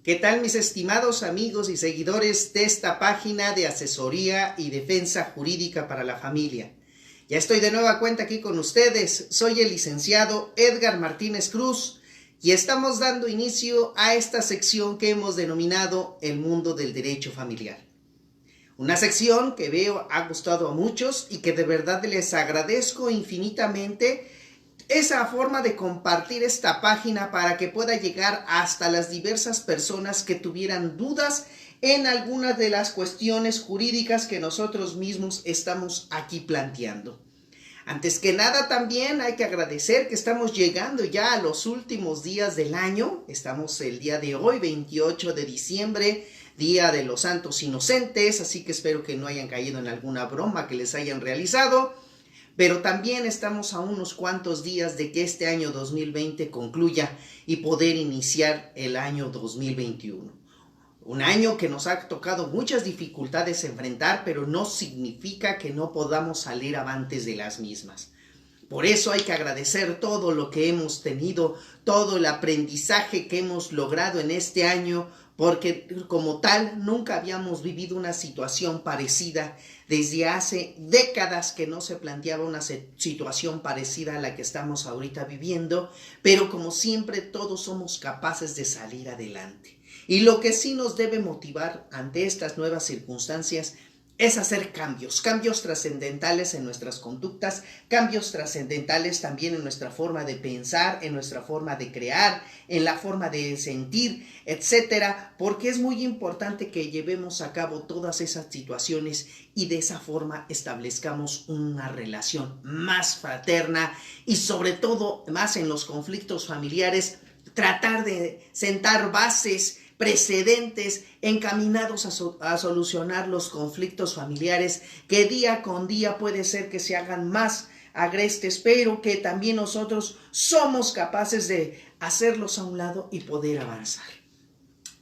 ¿Qué tal, mis estimados amigos y seguidores de esta página de asesoría y defensa jurídica para la familia? Ya estoy de nueva cuenta aquí con ustedes. Soy el licenciado Edgar Martínez Cruz y estamos dando inicio a esta sección que hemos denominado el mundo del derecho familiar. Una sección que veo ha gustado a muchos y que de verdad les agradezco infinitamente esa forma de compartir esta página para que pueda llegar hasta las diversas personas que tuvieran dudas en algunas de las cuestiones jurídicas que nosotros mismos estamos aquí planteando. Antes que nada, también hay que agradecer que estamos llegando ya a los últimos días del año. Estamos el día de hoy, 28 de diciembre, Día de los Santos Inocentes, así que espero que no hayan caído en alguna broma que les hayan realizado. Pero también estamos a unos cuantos días de que este año 2020 concluya y poder iniciar el año 2021. Un año que nos ha tocado muchas dificultades enfrentar, pero no significa que no podamos salir avantes de las mismas. Por eso hay que agradecer todo lo que hemos tenido, todo el aprendizaje que hemos logrado en este año, porque como tal nunca habíamos vivido una situación parecida. Desde hace décadas que no se planteaba una situación parecida a la que estamos ahorita viviendo, pero como siempre todos somos capaces de salir adelante. Y lo que sí nos debe motivar ante estas nuevas circunstancias es hacer cambios trascendentales en nuestras conductas, cambios trascendentales también en nuestra forma de pensar, en nuestra forma de crear, en la forma de sentir, etcétera, porque es muy importante que llevemos a cabo todas esas situaciones y de esa forma establezcamos una relación más fraterna y sobre todo más en los conflictos familiares, tratar de sentar bases, precedentes encaminados a solucionar los conflictos familiares que día con día puede ser que se hagan más agrestes, pero que también nosotros somos capaces de hacerlos a un lado y poder avanzar.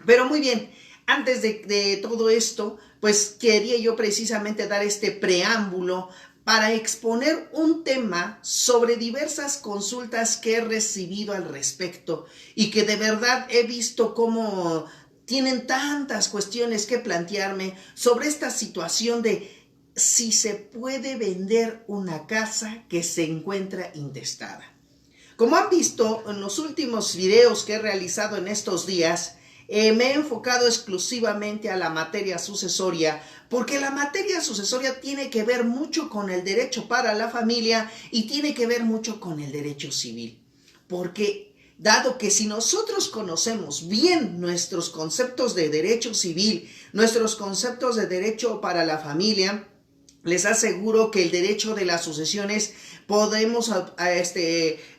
Pero muy bien, antes de todo esto, pues quería yo precisamente dar este preámbulo para exponer un tema sobre diversas consultas que he recibido al respecto y que de verdad he visto cómo tienen tantas cuestiones que plantearme sobre esta situación de si se puede vender una casa que se encuentra intestada. Como han visto en los últimos videos que he realizado en estos días, me he enfocado exclusivamente a la materia sucesoria, porque la materia sucesoria tiene que ver mucho con el derecho para la familia y tiene que ver mucho con el derecho civil. Porque dado que si nosotros conocemos bien nuestros conceptos de derecho civil, nuestros conceptos de derecho para la familia, les aseguro que el derecho de las sucesiones podemos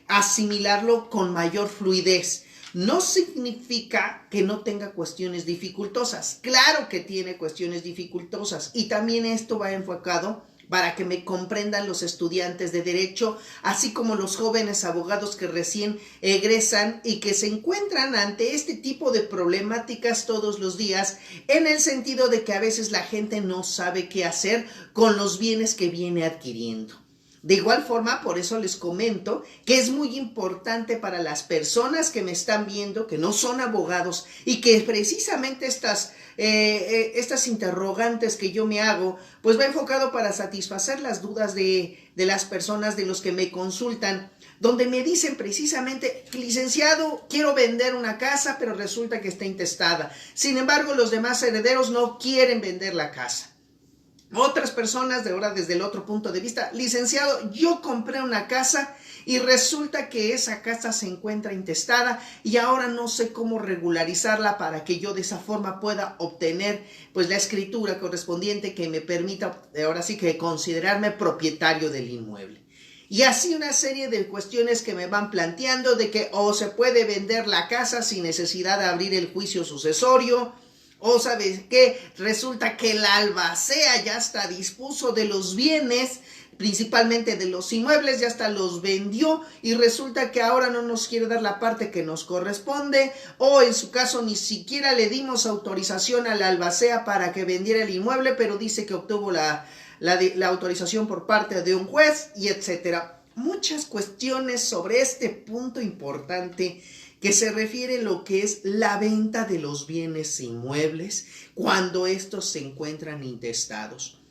asimilarlo con mayor fluidez. No significa que no tenga cuestiones dificultosas. Claro que tiene cuestiones dificultosas y también esto va enfocado para que me comprendan los estudiantes de derecho, así como los jóvenes abogados que recién egresan y que se encuentran ante este tipo de problemáticas todos los días, en el sentido de que a veces la gente no sabe qué hacer con los bienes que viene adquiriendo. De igual forma, por eso les comento que es muy importante para las personas que me están viendo, que no son abogados y que precisamente estas interrogantes que yo me hago, pues va enfocado para satisfacer las dudas de las personas, de los que me consultan, donde me dicen precisamente, licenciado, quiero vender una casa, pero resulta que está intestada. Sin embargo, los demás herederos no quieren vender la casa. Otras personas, de ahora desde el otro punto de vista, licenciado, yo compré una casa y resulta que esa casa se encuentra intestada y ahora no sé cómo regularizarla para que yo de esa forma pueda obtener pues la escritura correspondiente que me permita ahora sí que considerarme propietario del inmueble. Y así una serie de cuestiones que me van planteando de que o se puede vender la casa sin necesidad de abrir el juicio sucesorio, o sabes qué, resulta que la albacea ya hasta dispuso de los bienes, principalmente de los inmuebles, ya hasta los vendió y resulta que ahora no nos quiere dar la parte que nos corresponde, o en su caso ni siquiera le dimos autorización a la albacea para que vendiera el inmueble, pero dice que obtuvo la autorización por parte de un juez y etcétera. Muchas cuestiones sobre este punto importante que se refiere a lo que es la venta de los bienes inmuebles cuando estos se encuentran intestados.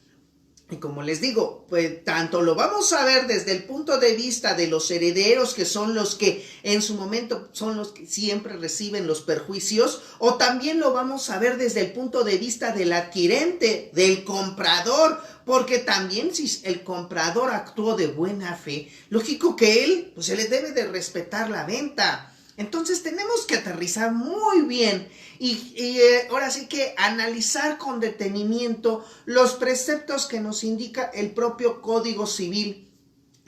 Y como les digo, pues tanto lo vamos a ver desde el punto de vista de los herederos, que son los que en su momento son los que siempre reciben los perjuicios, o también lo vamos a ver desde el punto de vista del adquirente, del comprador, porque también si el comprador actuó de buena fe, lógico que él pues se le debe de respetar la venta. Entonces tenemos que aterrizar muy bien y ahora sí que analizar con detenimiento los preceptos que nos indica el propio Código Civil,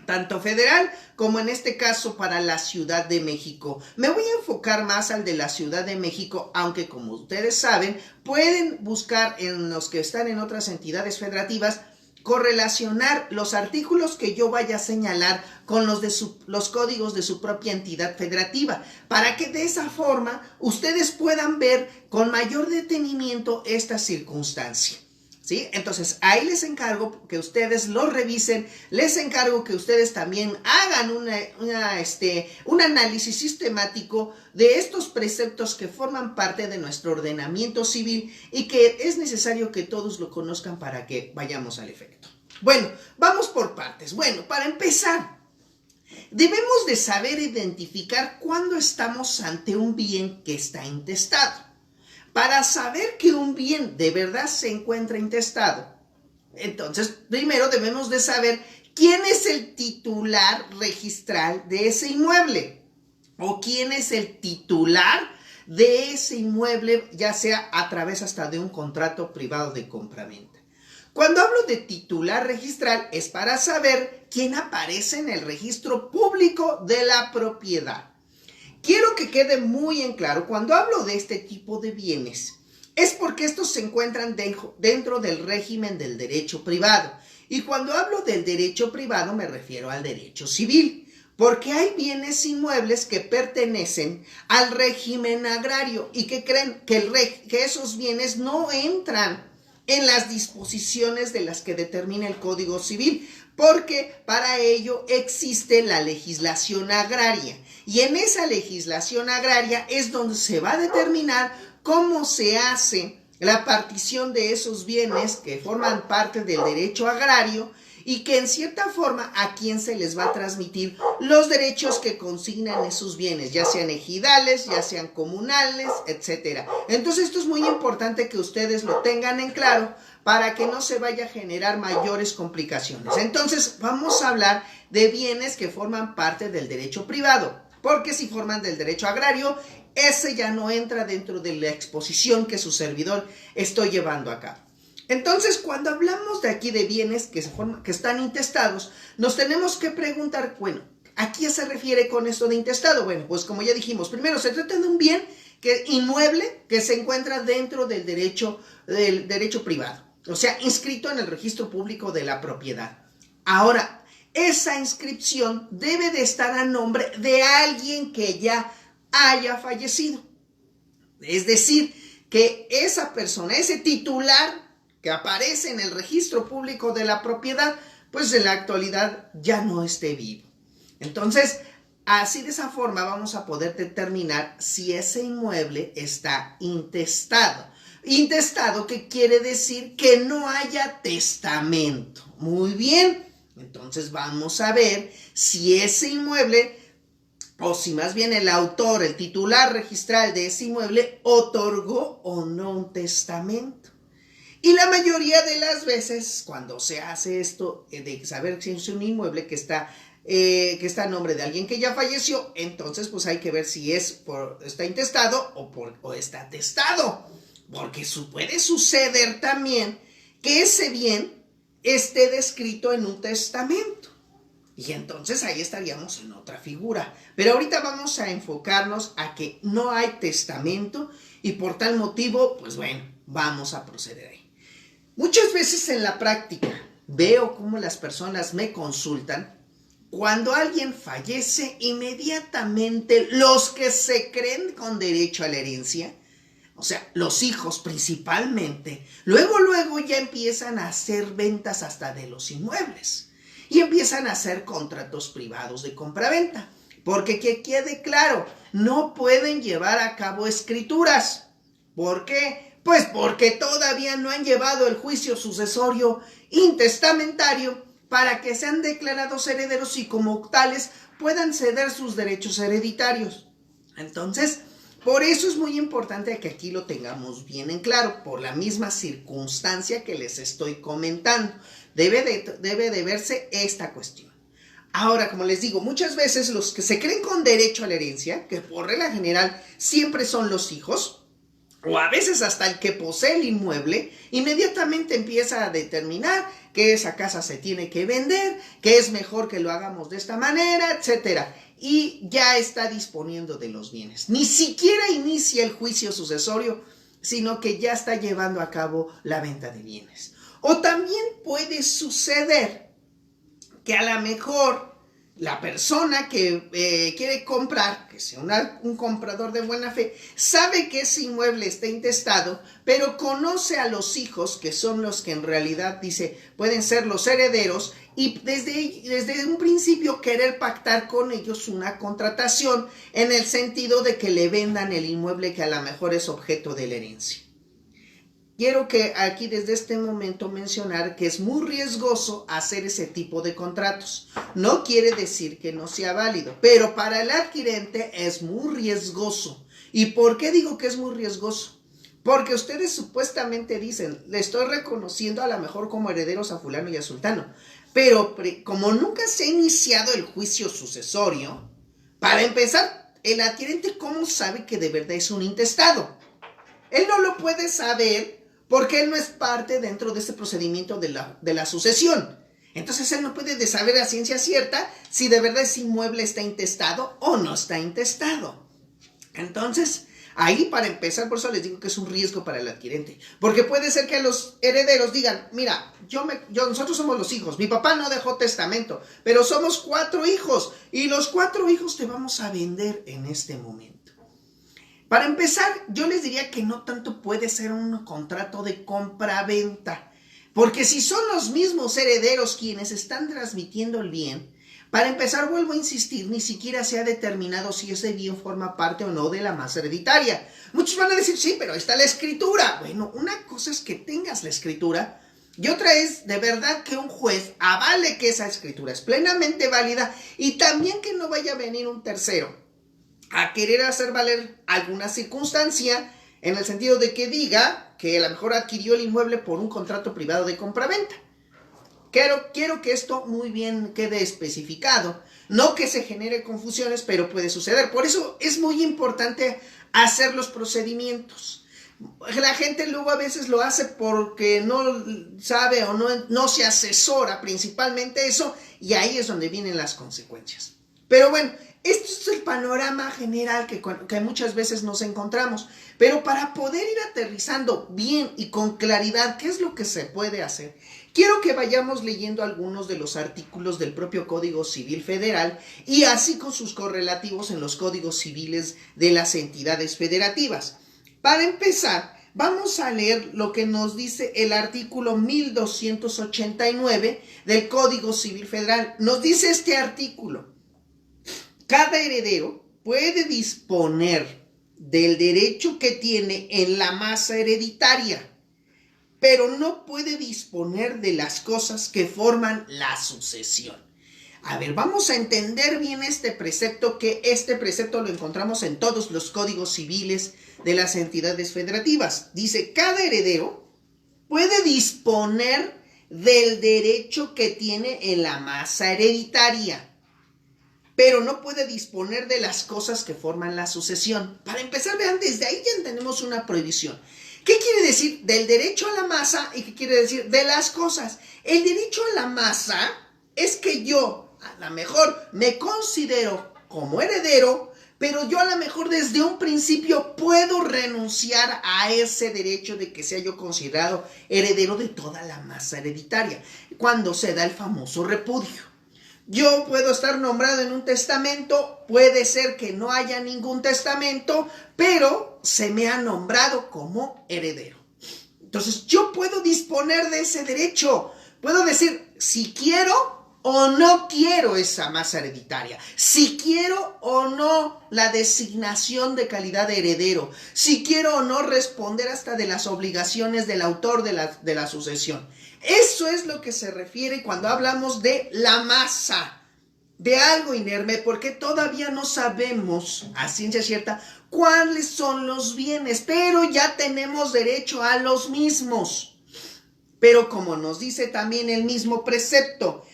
tanto federal como en este caso para la Ciudad de México. Me voy a enfocar más al de la Ciudad de México, aunque como ustedes saben, pueden buscar en los que están en otras entidades federativas, correlacionar los artículos que yo vaya a señalar con los códigos de su propia entidad federativa, para que de esa forma ustedes puedan ver con mayor detenimiento esta circunstancia. ¿Sí? Entonces, ahí les encargo que ustedes lo revisen, les encargo que ustedes también hagan un análisis sistemático de estos preceptos que forman parte de nuestro ordenamiento civil y que es necesario que todos lo conozcan para que vayamos al efecto. Bueno, vamos por partes. Bueno, para empezar, debemos de saber identificar cuándo estamos ante un bien que está intestado. Para saber que un bien de verdad se encuentra intestado, entonces primero debemos de saber quién es el titular registral de ese inmueble o quién es el titular de ese inmueble, ya sea a través hasta de un contrato privado de compraventa. Cuando hablo de titular registral es para saber quién aparece en el registro público de la propiedad. Quiero que quede muy en claro, cuando hablo de este tipo de bienes, es porque estos se encuentran dentro del régimen del derecho privado. Y cuando hablo del derecho privado me refiero al derecho civil, porque hay bienes inmuebles que pertenecen al régimen agrario y que creen que esos bienes no entran en las disposiciones de las que determina el Código Civil, porque para ello existe la legislación agraria. Y en esa legislación agraria es donde se va a determinar cómo se hace la partición de esos bienes que forman parte del derecho agrario y que en cierta forma a quién se les va a transmitir los derechos que consignan esos bienes, ya sean ejidales, ya sean comunales, etc. Entonces esto es muy importante que ustedes lo tengan en claro para que no se vaya a generar mayores complicaciones. Entonces vamos a hablar de bienes que forman parte del derecho privado, porque si forman del derecho agrario, ese ya no entra dentro de la exposición que su servidor estoy llevando a cabo. Entonces, cuando hablamos de aquí de bienes que están intestados, nos tenemos que preguntar, bueno, ¿a qué se refiere con esto de intestado? Bueno, pues como ya dijimos, primero se trata de un bien inmueble que se encuentra dentro del derecho privado, o sea, inscrito en el registro público de la propiedad. Ahora, esa inscripción debe de estar a nombre de alguien que ya haya fallecido. Es decir, que esa persona, ese titular que aparece en el registro público de la propiedad, pues en la actualidad ya no esté vivo. Entonces, así de esa forma vamos a poder determinar si ese inmueble está intestado. Intestado, que quiere decir que no haya testamento. Muy bien, entonces vamos a ver si ese inmueble, o si más bien el autor, el titular registral de ese inmueble, otorgó o no un testamento. Y la mayoría de las veces, cuando se hace esto de saber si es un inmueble que está a nombre de alguien que ya falleció, entonces pues hay que ver si está intestado o está testado. Porque puede suceder también que ese bien esté descrito en un testamento. Y entonces ahí estaríamos en otra figura. Pero ahorita vamos a enfocarnos a que no hay testamento y por tal motivo, pues bueno, vamos a proceder ahí. Muchas veces en la práctica veo cómo las personas me consultan. Cuando alguien fallece, inmediatamente los que se creen con derecho a la herencia, o sea, los hijos principalmente, luego ya empiezan a hacer ventas hasta de los inmuebles y empiezan a hacer contratos privados de compraventa. Porque que quede claro, no pueden llevar a cabo escrituras. ¿Por qué? Pues porque todavía no han llevado el juicio sucesorio intestamentario para que sean declarados herederos y como tales puedan ceder sus derechos hereditarios. Entonces, por eso es muy importante que aquí lo tengamos bien en claro, por la misma circunstancia que les estoy comentando. Debe de verse esta cuestión. Ahora, como les digo, muchas veces los que se creen con derecho a la herencia, que por regla general siempre son los hijos, o a veces hasta el que posee el inmueble, inmediatamente empieza a determinar que esa casa se tiene que vender, que es mejor que lo hagamos de esta manera, etcétera. Y ya está disponiendo de los bienes. Ni siquiera inicia el juicio sucesorio, sino que ya está llevando a cabo la venta de bienes. O también puede suceder que a lo mejor la persona que quiere comprar, que sea un comprador de buena fe, sabe que ese inmueble está intestado, pero conoce a los hijos, que son los que en realidad dice pueden ser los herederos, y desde un principio querer pactar con ellos una contratación en el sentido de que le vendan el inmueble que a lo mejor es objeto de la herencia. Quiero que aquí desde este momento mencionar que es muy riesgoso hacer ese tipo de contratos. No quiere decir que no sea válido, pero para el adquirente es muy riesgoso. ¿Y por qué digo que es muy riesgoso? Porque ustedes supuestamente dicen, le estoy reconociendo a lo mejor como herederos a fulano y a sultano, pero como nunca se ha iniciado el juicio sucesorio, para empezar, el adquirente ¿cómo sabe que de verdad es un intestado? Él no lo puede saber porque él no es parte dentro de este procedimiento de la sucesión. Entonces él no puede saber a ciencia cierta si de verdad ese inmueble está intestado o no está intestado. Entonces, ahí para empezar, por eso les digo que es un riesgo para el adquirente. Porque puede ser que los herederos digan, mira, nosotros somos los hijos, mi papá no dejó testamento, pero somos 4 hijos y los 4 hijos te vamos a vender en este momento. Para empezar, yo les diría que no tanto puede ser un contrato de compra-venta, porque si son los mismos herederos quienes están transmitiendo el bien, para empezar, vuelvo a insistir, ni siquiera se ha determinado si ese bien forma parte o no de la masa hereditaria. Muchos van a decir, sí, pero ahí está la escritura. Bueno, una cosa es que tengas la escritura y otra es de verdad que un juez avale que esa escritura es plenamente válida y también que no vaya a venir un tercero a querer hacer valer alguna circunstancia en el sentido de que diga que a lo mejor adquirió el inmueble por un contrato privado de compraventa. Quiero que esto muy bien quede especificado, no que se genere confusiones, pero puede suceder. Por eso es muy importante hacer los procedimientos. La gente luego a veces lo hace porque no sabe o no se asesora, principalmente eso, y ahí es donde vienen las consecuencias. Pero bueno, este es el panorama general que muchas veces nos encontramos. Pero para poder ir aterrizando bien y con claridad qué es lo que se puede hacer, quiero que vayamos leyendo algunos de los artículos del propio Código Civil Federal y así con sus correlativos en los códigos civiles de las entidades federativas. Para empezar, vamos a leer lo que nos dice el artículo 1289 del Código Civil Federal. Nos dice este artículo: cada heredero puede disponer del derecho que tiene en la masa hereditaria, pero no puede disponer de las cosas que forman la sucesión. A ver, vamos a entender bien este precepto, que este precepto lo encontramos en todos los códigos civiles de las entidades federativas. Dice, cada heredero puede disponer del derecho que tiene en la masa hereditaria, pero no puede disponer de las cosas que forman la sucesión. Para empezar, vean, desde ahí ya tenemos una prohibición. ¿Qué quiere decir del derecho a la masa y qué quiere decir de las cosas? El derecho a la masa es que yo a lo mejor me considero como heredero, pero yo a lo mejor desde un principio puedo renunciar a ese derecho de que sea yo considerado heredero de toda la masa hereditaria, cuando se da el famoso repudio. Yo puedo estar nombrado en un testamento, puede ser que no haya ningún testamento, pero se me ha nombrado como heredero. Entonces yo puedo disponer de ese derecho, puedo decir si quiero o no quiero esa masa hereditaria, si quiero o no la designación de calidad de heredero, si quiero o no responder hasta de las obligaciones del autor de la sucesión. Eso es lo que se refiere cuando hablamos de la masa, de algo inerme, porque todavía no sabemos a ciencia cierta cuáles son los bienes, pero ya tenemos derecho a los mismos. Pero como nos dice también el mismo precepto,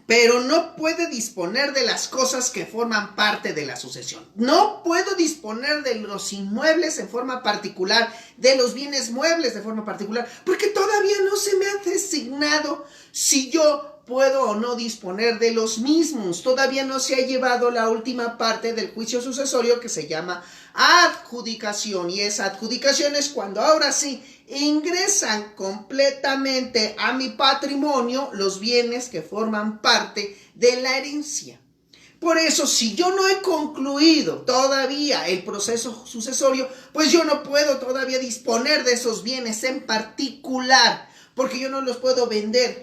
pero no puede disponer de las cosas que forman parte de la sucesión. No puedo disponer de los inmuebles en forma particular, de los bienes muebles de forma particular, porque todavía no se me ha designado si yo puedo o no disponer de los mismos. Todavía no se ha llevado la última parte del juicio sucesorio que se llama adjudicación. Y esa adjudicación es cuando ahora sí ingresan completamente a mi patrimonio los bienes que forman parte de la herencia. Por eso, si yo no he concluido todavía el proceso sucesorio, pues yo no puedo todavía disponer de esos bienes en particular, porque yo no los puedo vender.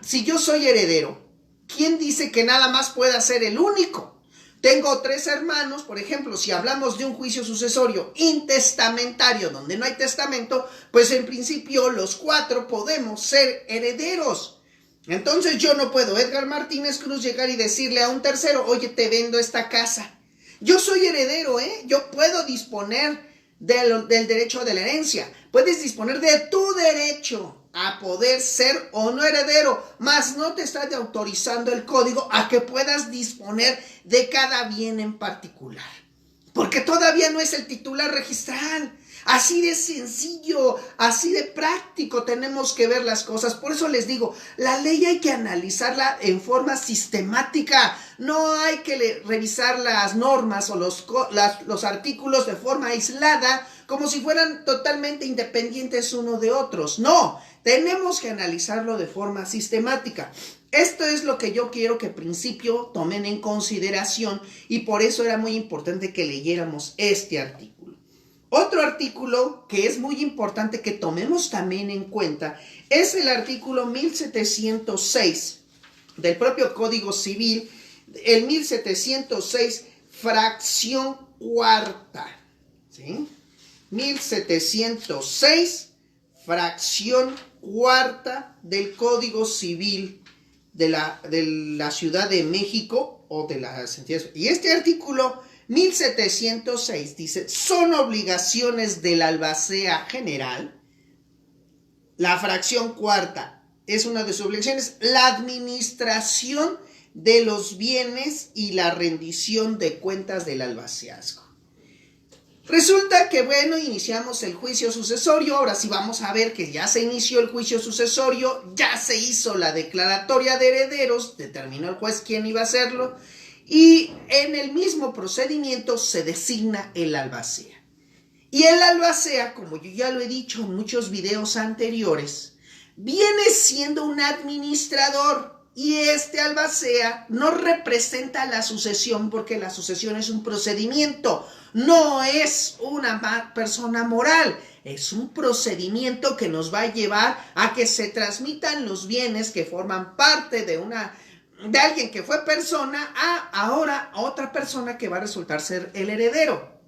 Si yo soy heredero, ¿quién dice que nada más pueda ser el único? Tengo 3 hermanos, por ejemplo, si hablamos de un juicio sucesorio intestamentario donde no hay testamento, pues en principio los 4 podemos ser herederos. Entonces yo no puedo, Edgar Martínez Cruz, llegar y decirle a un tercero, oye, te vendo esta casa. Yo soy heredero, yo puedo disponer del derecho de la herencia. Puedes disponer de tu derecho a poder ser o no heredero, mas no te está autorizando el código a que puedas disponer de cada bien en particular, porque todavía no es el titular registral. Así de sencillo, así de práctico tenemos que ver las cosas. Por eso les digo, la ley hay que analizarla en forma sistemática. No hay que revisar las normas o los artículos de forma aislada, como si fueran totalmente independientes uno de otros. No, tenemos que analizarlo de forma sistemática. Esto es lo que yo quiero que al principio tomen en consideración, y por eso era muy importante que leyéramos este artículo. Otro artículo que es muy importante que tomemos también en cuenta es el artículo 1706 del propio Código Civil, el 1706, fracción cuarta, ¿sí? 1706, fracción cuarta del Código Civil de la Ciudad de México o de las entidades. Y este artículo 1706 dice, son obligaciones del albacea general. La fracción cuarta es una de sus obligaciones, la administración de los bienes y la rendición de cuentas del albaceazgo. Resulta que, bueno, iniciamos el juicio sucesorio. Ahora sí vamos a ver que ya se inició el juicio sucesorio, ya se hizo la declaratoria de herederos, determinó el juez quién iba a hacerlo, y en el mismo procedimiento se designa el albacea. Y el albacea, como yo ya lo he dicho en muchos videos anteriores, viene siendo un administrador. Y este albacea no representa la sucesión, porque la sucesión es un procedimiento, no es una persona moral, es un procedimiento que nos va a llevar a que se transmitan los bienes que forman parte de alguien que fue persona a ahora a otra persona que va a resultar ser el heredero.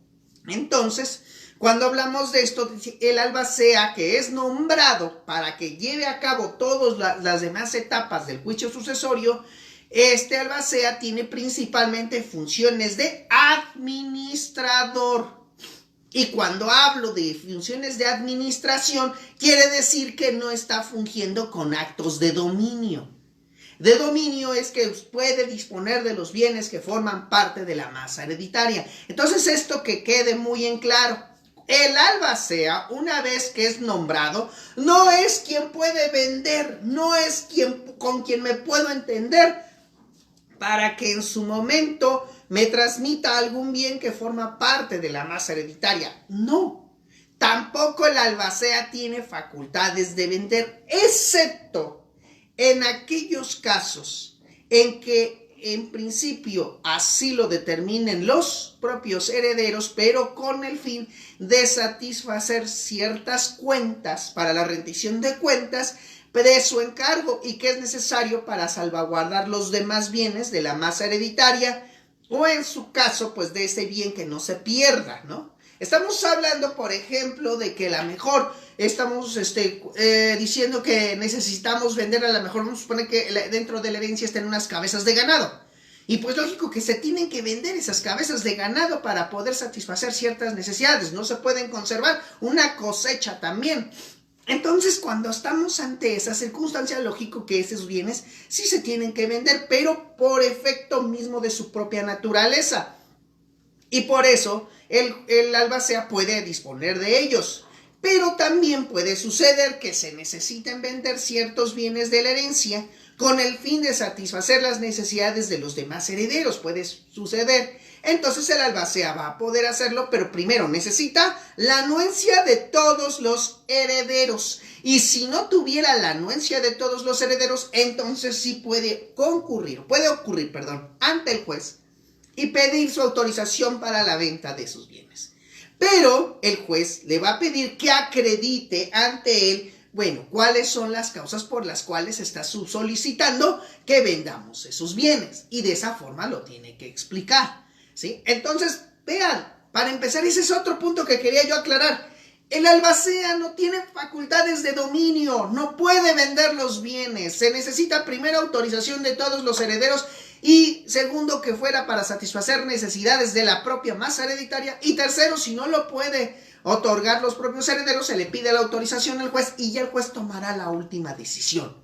Entonces, cuando hablamos de esto, el albacea que es nombrado para que lleve a cabo todas las demás etapas del juicio sucesorio, este albacea tiene principalmente funciones de administrador. Y cuando hablo de funciones de administración, quiere decir que no está fungiendo con actos de dominio. De dominio es que puede disponer de los bienes que forman parte de la masa hereditaria. Entonces, esto que quede muy en claro. El albacea, una vez que es nombrado, no es quien puede vender, no es con quien me puedo entender para que en su momento me transmita algún bien que forma parte de la masa hereditaria. No, tampoco el albacea tiene facultades de vender, excepto en aquellos casos en que en principio así lo determinen los propios herederos, pero con el fin de satisfacer ciertas cuentas para la rendición de cuentas, de su encargo y que es necesario para salvaguardar los demás bienes de la masa hereditaria o en su caso, pues de ese bien que no se pierda, ¿no? Estamos hablando, por ejemplo, de que a lo mejor estamos diciendo que necesitamos vender, a lo mejor vamos a suponer que dentro de la herencia estén unas cabezas de ganado. Y pues lógico que se tienen que vender esas cabezas de ganado para poder satisfacer ciertas necesidades. No se pueden conservar una cosecha también. Entonces, cuando estamos ante esa circunstancia, lógico que esos bienes sí se tienen que vender, pero por efecto mismo de su propia naturaleza. Y por eso el albacea puede disponer de ellos. Pero también puede suceder que se necesiten vender ciertos bienes de la herencia con el fin de satisfacer las necesidades de los demás herederos. Puede suceder. Entonces el albacea va a poder hacerlo, pero primero necesita la anuencia de todos los herederos. Y si no tuviera la anuencia de todos los herederos, entonces sí puede ocurrir ante el juez y pedir su autorización para la venta de sus bienes. Pero el juez le va a pedir que acredite ante él, cuáles son las causas por las cuales está solicitando que vendamos esos bienes. Y de esa forma lo tiene que explicar, ¿sí? Entonces, vean, para empezar, ese es otro punto que quería yo aclarar. El albacea no tiene facultades de dominio, no puede vender los bienes. Se necesita primero autorización de todos los herederos y segundo que fuera para satisfacer necesidades de la propia masa hereditaria y tercero, si no lo puede otorgar los propios herederos, se le pide la autorización al juez y ya el juez tomará la última decisión.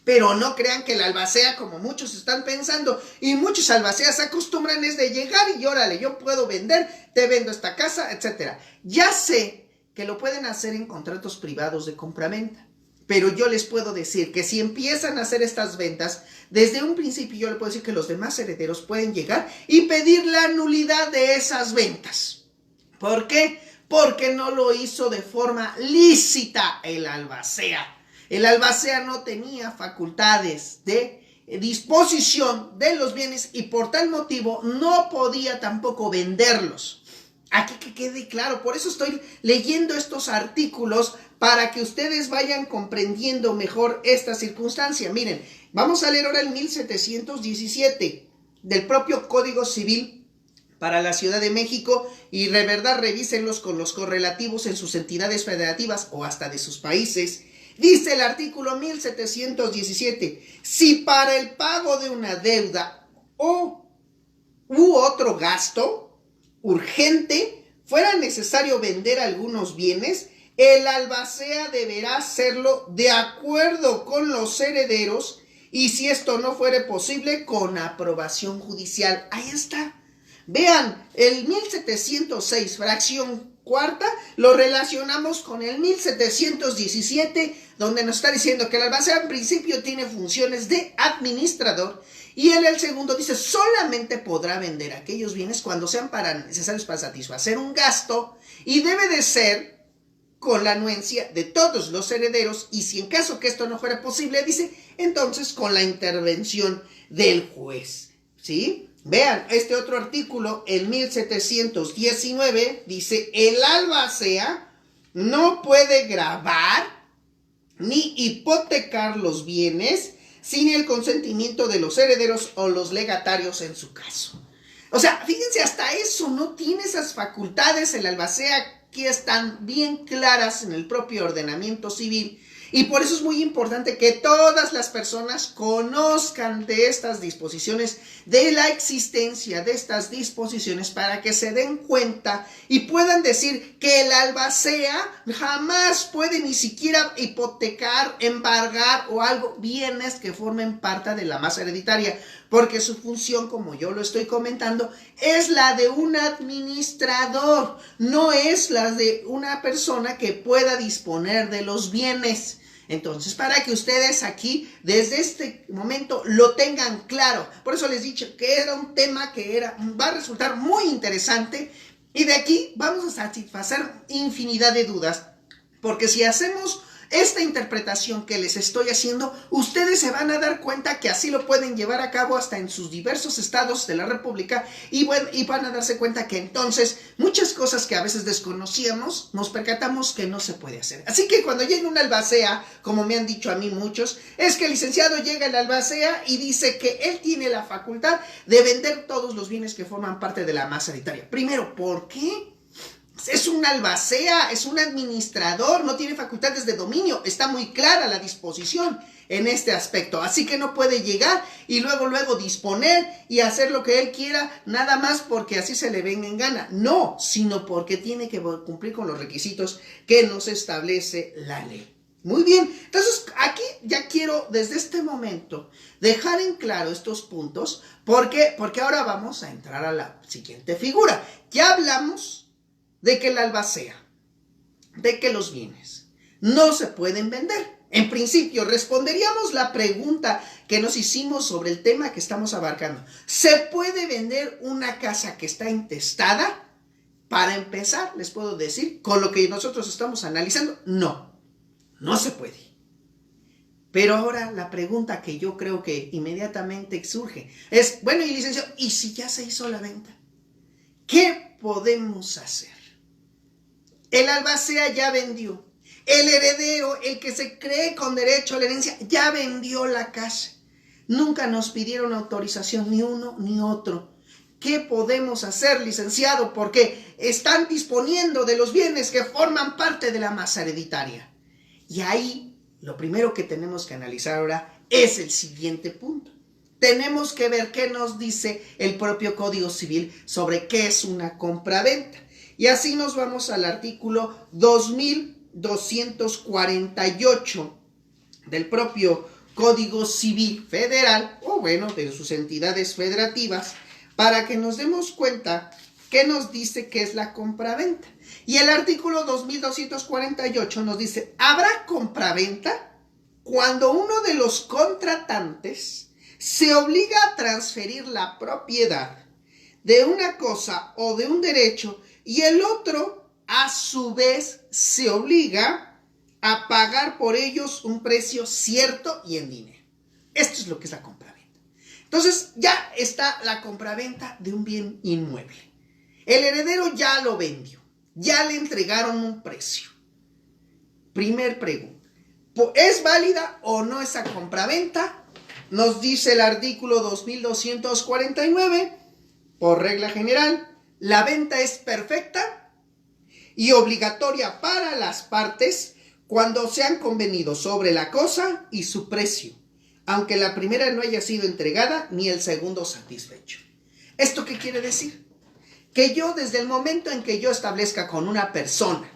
Pero no crean que el albacea, como muchos están pensando, y muchos albaceas se acostumbran es de llegar y órale, yo puedo vender, te vendo esta casa, etc. Ya sé que lo pueden hacer en contratos privados de compraventa, pero yo les puedo decir que si empiezan a hacer estas ventas, desde un principio yo les puedo decir que los demás herederos pueden llegar y pedir la nulidad de esas ventas. ¿Por qué? Porque no lo hizo de forma lícita el albacea. El albacea no tenía facultades de disposición de los bienes y por tal motivo no podía tampoco venderlos. Aquí que quede claro, por eso estoy leyendo estos artículos para que ustedes vayan comprendiendo mejor esta circunstancia. Miren, vamos a leer ahora el 1717 del propio Código Civil para la Ciudad de México y de verdad revísenlos con los correlativos en sus entidades federativas o hasta de sus países. Dice el artículo 1717, si para el pago de una deuda u otro gasto urgente fuera necesario vender algunos bienes, el albacea deberá hacerlo de acuerdo con los herederos y si esto no fuere posible, con aprobación judicial. Ahí está. Vean, el 1706, fracción cuarta, lo relacionamos con el 1717, donde nos está diciendo que el albacea en principio tiene funciones de administrador y en el segundo dice solamente podrá vender aquellos bienes cuando sean necesarios para satisfacer un gasto y debe de ser con la anuencia de todos los herederos y si en caso que esto no fuera posible, dice, entonces con la intervención del juez, ¿sí? Vean, este otro artículo, el 1719, dice, el albacea no puede gravar ni hipotecar los bienes sin el consentimiento de los herederos o los legatarios en su caso. O sea, fíjense, hasta eso no tiene esas facultades el albacea que están bien claras en el propio ordenamiento civil. Y por eso es muy importante que todas las personas conozcan de estas disposiciones, de la existencia de estas disposiciones para que se den cuenta y puedan decir que el albacea jamás puede ni siquiera hipotecar, embargar o algo bienes que formen parte de la masa hereditaria, porque su función, como yo lo estoy comentando, es la de un administrador, no es la de una persona que pueda disponer de los bienes. Entonces, para que ustedes aquí, desde este momento, lo tengan claro. Por eso les he dicho que era un tema que va a resultar muy interesante. Y de aquí vamos a satisfacer infinidad de dudas. Porque si hacemos esta interpretación que les estoy haciendo, ustedes se van a dar cuenta que así lo pueden llevar a cabo hasta en sus diversos estados de la República y van a darse cuenta que entonces muchas cosas que a veces desconocíamos, nos percatamos que no se puede hacer. Así que cuando llega una albacea, como me han dicho a mí muchos, es que el licenciado llega a la albacea y dice que él tiene la facultad de vender todos los bienes que forman parte de la masa hereditaria. Primero, ¿por qué? Es un albacea, es un administrador, no tiene facultades de dominio, está muy clara la disposición en este aspecto, así que no puede llegar y luego disponer y hacer lo que él quiera, nada más porque así se le venga en gana, no, sino porque tiene que cumplir con los requisitos que nos establece la ley. Muy bien, entonces aquí ya quiero desde este momento dejar en claro estos puntos, porque ahora vamos a entrar a la siguiente figura. Ya hablamos de que la albacea, de que los bienes no se pueden vender. En principio, responderíamos la pregunta que nos hicimos sobre el tema que estamos abarcando. ¿Se puede vender una casa que está intestada? Para empezar, les puedo decir, con lo que nosotros estamos analizando, no se puede. Pero ahora la pregunta que yo creo que inmediatamente surge es, bueno, y licenciado, ¿y si ya se hizo la venta? ¿Qué podemos hacer? El albacea ya vendió. El heredero, el que se cree con derecho a la herencia, ya vendió la casa. Nunca nos pidieron autorización ni uno ni otro. ¿Qué podemos hacer, licenciado? Porque están disponiendo de los bienes que forman parte de la masa hereditaria. Y ahí, lo primero que tenemos que analizar ahora es el siguiente punto. Tenemos que ver qué nos dice el propio Código Civil sobre qué es una compraventa. Y así nos vamos al artículo 2248 del propio Código Civil Federal, o bueno, de sus entidades federativas, para que nos demos cuenta qué nos dice que es la compraventa. Y el artículo 2248 nos dice, habrá compraventa cuando uno de los contratantes se obliga a transferir la propiedad de una cosa o de un derecho y el otro, a su vez, se obliga a pagar por ellos un precio cierto y en dinero. Esto es lo que es la compraventa. Entonces, ya está la compraventa de un bien inmueble. El heredero ya lo vendió, ya le entregaron un precio. Primer pregunta, ¿es válida o no esa compraventa? Nos dice el artículo 2249, por regla general, la venta es perfecta y obligatoria para las partes cuando se han convenido sobre la cosa y su precio, aunque la primera no haya sido entregada ni el segundo satisfecho. ¿Esto qué quiere decir? Que yo desde el momento en que yo establezca con una persona,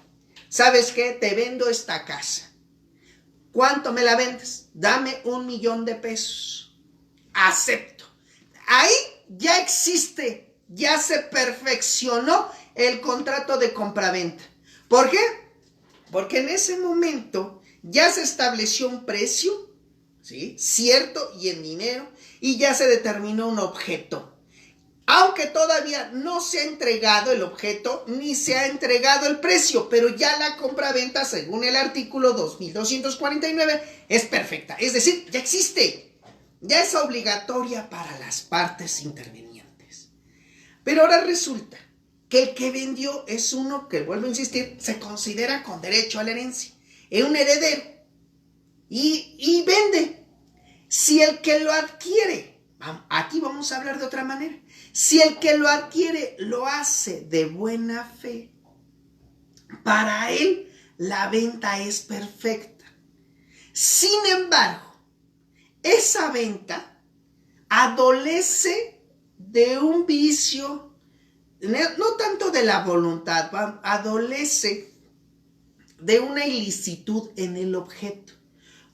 ¿sabes qué? Te vendo esta casa. ¿Cuánto me la vendes? Dame 1,000,000 de pesos. Acepto. Ahí ya existe, ya se perfeccionó el contrato de compraventa. ¿Por qué? Porque en ese momento ya se estableció un precio, ¿sí?, cierto y en dinero, y ya se determinó un objeto. Aunque todavía no se ha entregado el objeto ni se ha entregado el precio, pero ya la compraventa, según el artículo 2249, es perfecta. Es decir, ya existe, ya es obligatoria para las partes intervenientes. Pero ahora resulta que el que vendió es uno que, vuelvo a insistir, se considera con derecho a la herencia. Es un heredero y vende. Si el que lo adquiere, aquí vamos a hablar de otra manera, si el que lo adquiere lo hace de buena fe, para él la venta es perfecta. Sin embargo, esa venta adolece de un vicio, no tanto de la voluntad, adolece de una ilicitud en el objeto.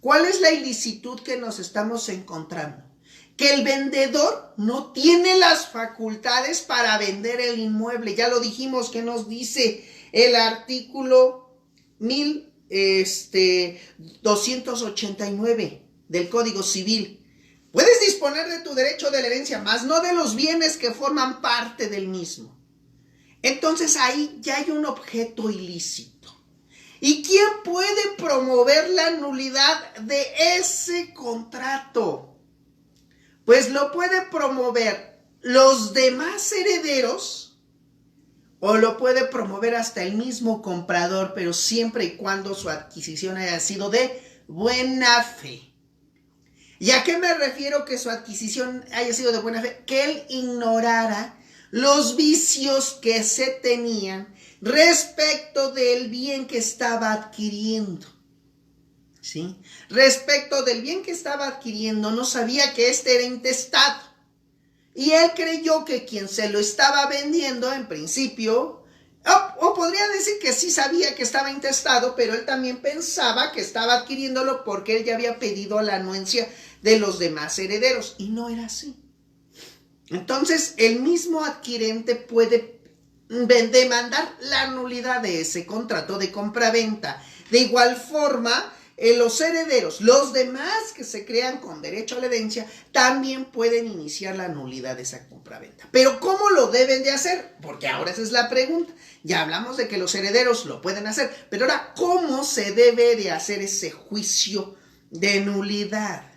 ¿Cuál es la ilicitud que nos estamos encontrando? Que el vendedor no tiene las facultades para vender el inmueble. Ya lo dijimos, que nos dice el artículo 1289 del Código Civil. Puedes disponer de tu derecho de la herencia, mas no de los bienes que forman parte del mismo. Entonces ahí ya hay un objeto ilícito. ¿Y quién puede promover la nulidad de ese contrato? Pues lo puede promover los demás herederos o lo puede promover hasta el mismo comprador, pero siempre y cuando su adquisición haya sido de buena fe. ¿Y a qué me refiero que su adquisición haya sido de buena fe? Que él ignorara los vicios que se tenían respecto del bien que estaba adquiriendo. ¿Sí? Respecto del bien que estaba adquiriendo, no sabía que este era intestado. Y él creyó que quien se lo estaba vendiendo, en principio, o podría decir que sí sabía que estaba intestado, pero él también pensaba que estaba adquiriéndolo porque él ya había pedido la anuencia de los demás herederos. Y no era así. Entonces, el mismo adquirente puede demandar la nulidad de ese contrato de compraventa. De igual forma, los herederos, los demás que se crean con derecho a la herencia, también pueden iniciar la nulidad de esa compraventa. Pero ¿cómo lo deben de hacer? Porque ahora esa es la pregunta. Ya hablamos de que los herederos lo pueden hacer, pero ahora, ¿cómo se debe de hacer ese juicio de nulidad?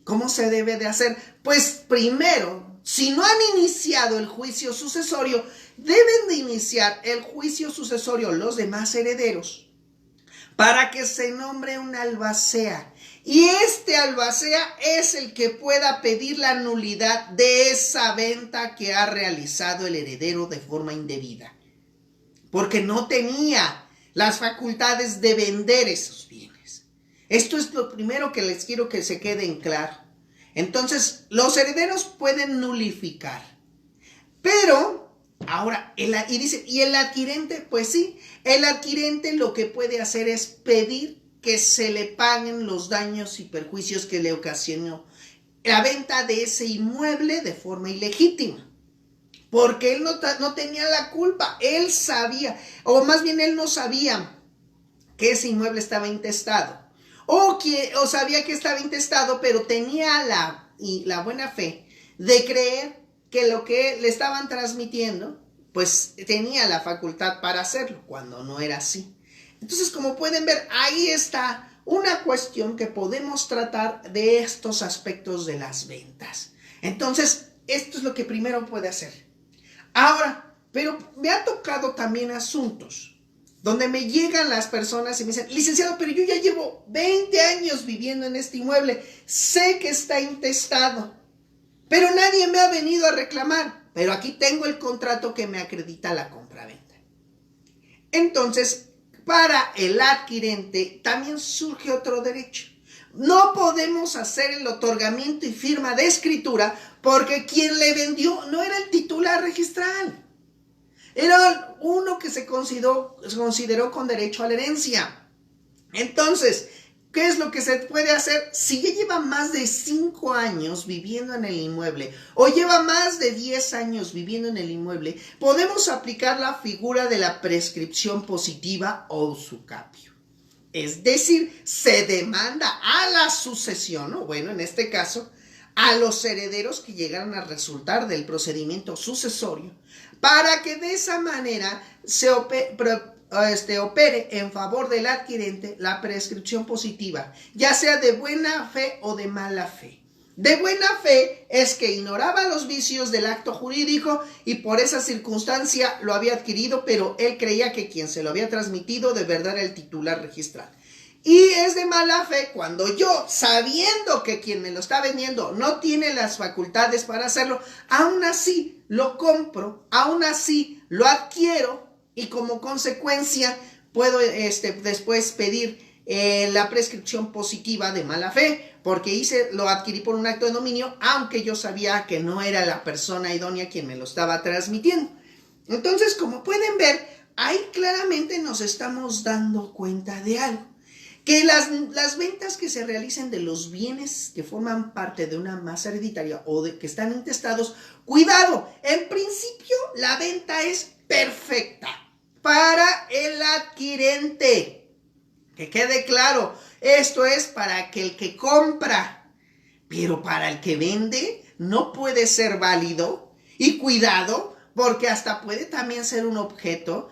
¿Cómo se debe de hacer? Pues primero, si no han iniciado el juicio sucesorio, deben de iniciar el juicio sucesorio los demás herederos para que se nombre un albacea. Y este albacea es el que pueda pedir la nulidad de esa venta que ha realizado el heredero de forma indebida, porque no tenía las facultades de vender esos bienes. Esto es lo primero que les quiero que se quede en claro. Entonces, los herederos pueden nulificar. Pero, ahora, y el adquirente, pues sí, el adquirente lo que puede hacer es pedir que se le paguen los daños y perjuicios que le ocasionó la venta de ese inmueble de forma ilegítima. Porque él no tenía la culpa, él sabía, o más bien él no sabía que ese inmueble estaba intestado. O sabía que estaba intestado, pero tenía la buena fe de creer que lo que le estaban transmitiendo, pues tenía la facultad para hacerlo, cuando no era así. Entonces, como pueden ver, ahí está una cuestión que podemos tratar de estos aspectos de las ventas. Entonces, esto es lo que primero puede hacer. Ahora, pero me ha tocado también asuntos donde me llegan las personas y me dicen, licenciado, pero yo ya llevo 20 años viviendo en este inmueble, sé que está intestado, pero nadie me ha venido a reclamar, pero aquí tengo el contrato que me acredita la compraventa. Entonces, para el adquirente también surge otro derecho. No podemos hacer el otorgamiento y firma de escritura porque quien le vendió no era el titular registral. Era uno que se consideró con derecho a la herencia. Entonces, ¿qué es lo que se puede hacer? Si ya lleva más de 5 años viviendo en el inmueble o lleva más de 10 años viviendo en el inmueble, podemos aplicar la figura de la prescripción positiva o usucapio. Es decir, se demanda a la sucesión, o bueno, en este caso, a los herederos que llegaran a resultar del procedimiento sucesorio, para que de esa manera se opere en favor del adquirente la prescripción positiva, ya sea de buena fe o de mala fe. De buena fe es que ignoraba los vicios del acto jurídico y por esa circunstancia lo había adquirido, pero él creía que quien se lo había transmitido de verdad era el titular registral. Y es de mala fe cuando yo, sabiendo que quien me lo está vendiendo no tiene las facultades para hacerlo, aún así lo compro, aún así lo adquiero y como consecuencia puedo después pedir la prescripción positiva de mala fe, porque lo adquirí por un acto de dominio, aunque yo sabía que no era la persona idónea quien me lo estaba transmitiendo. Entonces, como pueden ver, ahí claramente nos estamos dando cuenta de algo. Que las ventas que se realicen de los bienes que forman parte de una masa hereditaria o de que están intestados, cuidado, en principio la venta es perfecta para el adquirente. Que quede claro, esto es para aquel que compra, pero para el que vende no puede ser válido. Y cuidado, porque hasta puede también ser un objeto,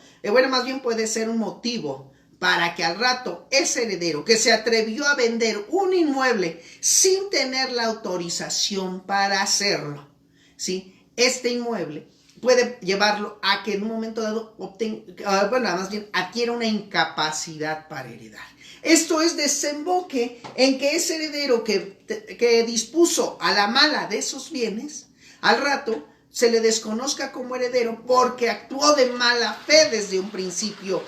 más bien puede ser un motivo para que al rato ese heredero que se atrevió a vender un inmueble sin tener la autorización para hacerlo, ¿sí? Este inmueble puede llevarlo a que en un momento dado más bien adquiera una incapacidad para heredar. Esto es, desemboque en que ese heredero que dispuso a la mala de esos bienes, al rato se le desconozca como heredero porque actuó de mala fe desde un principio,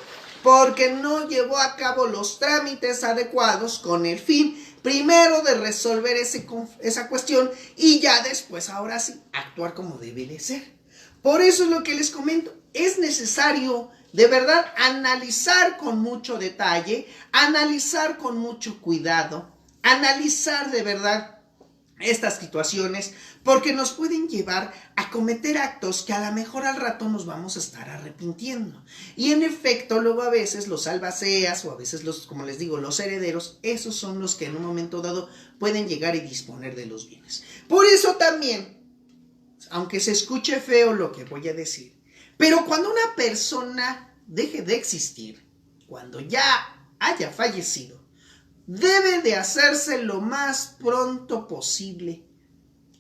porque no llevó a cabo los trámites adecuados con el fin primero de resolver esa cuestión y ya después, ahora sí, actuar como debe de ser. Por eso es lo que les comento, es necesario de verdad analizar con mucho detalle, analizar con mucho cuidado, analizar de verdad estas situaciones, porque nos pueden llevar a cometer actos que a lo mejor al rato nos vamos a estar arrepintiendo. Y en efecto, luego a veces los albaceas o a veces como les digo, los herederos, esos son los que en un momento dado pueden llegar y disponer de los bienes. Por eso también, aunque se escuche feo lo que voy a decir, pero cuando una persona deje de existir, cuando ya haya fallecido, debe de hacerse lo más pronto posible,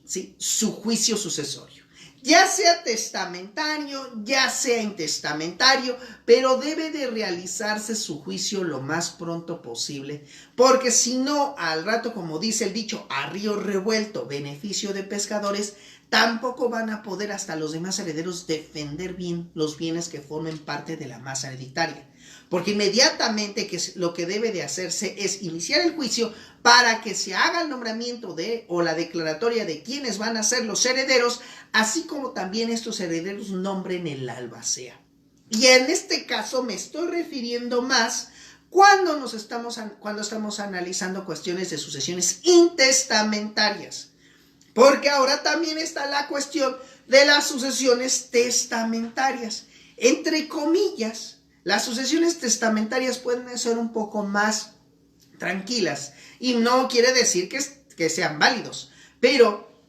¿sí?, su juicio sucesorio. Ya sea testamentario, ya sea intestamentario, pero debe de realizarse su juicio lo más pronto posible, porque si no, al rato, como dice el dicho, a río revuelto, beneficio de pescadores, tampoco van a poder hasta los demás herederos defender bien los bienes que formen parte de la masa hereditaria. Porque inmediatamente lo que debe de hacerse es iniciar el juicio para que se haga el nombramiento o la declaratoria de quienes van a ser los herederos, así como también estos herederos nombren el albacea. Y en este caso me estoy refiriendo más cuando estamos analizando cuestiones de sucesiones intestamentarias. Porque ahora también está la cuestión de las sucesiones testamentarias. Entre comillas, las sucesiones testamentarias pueden ser un poco más tranquilas y no quiere decir que sean válidos, pero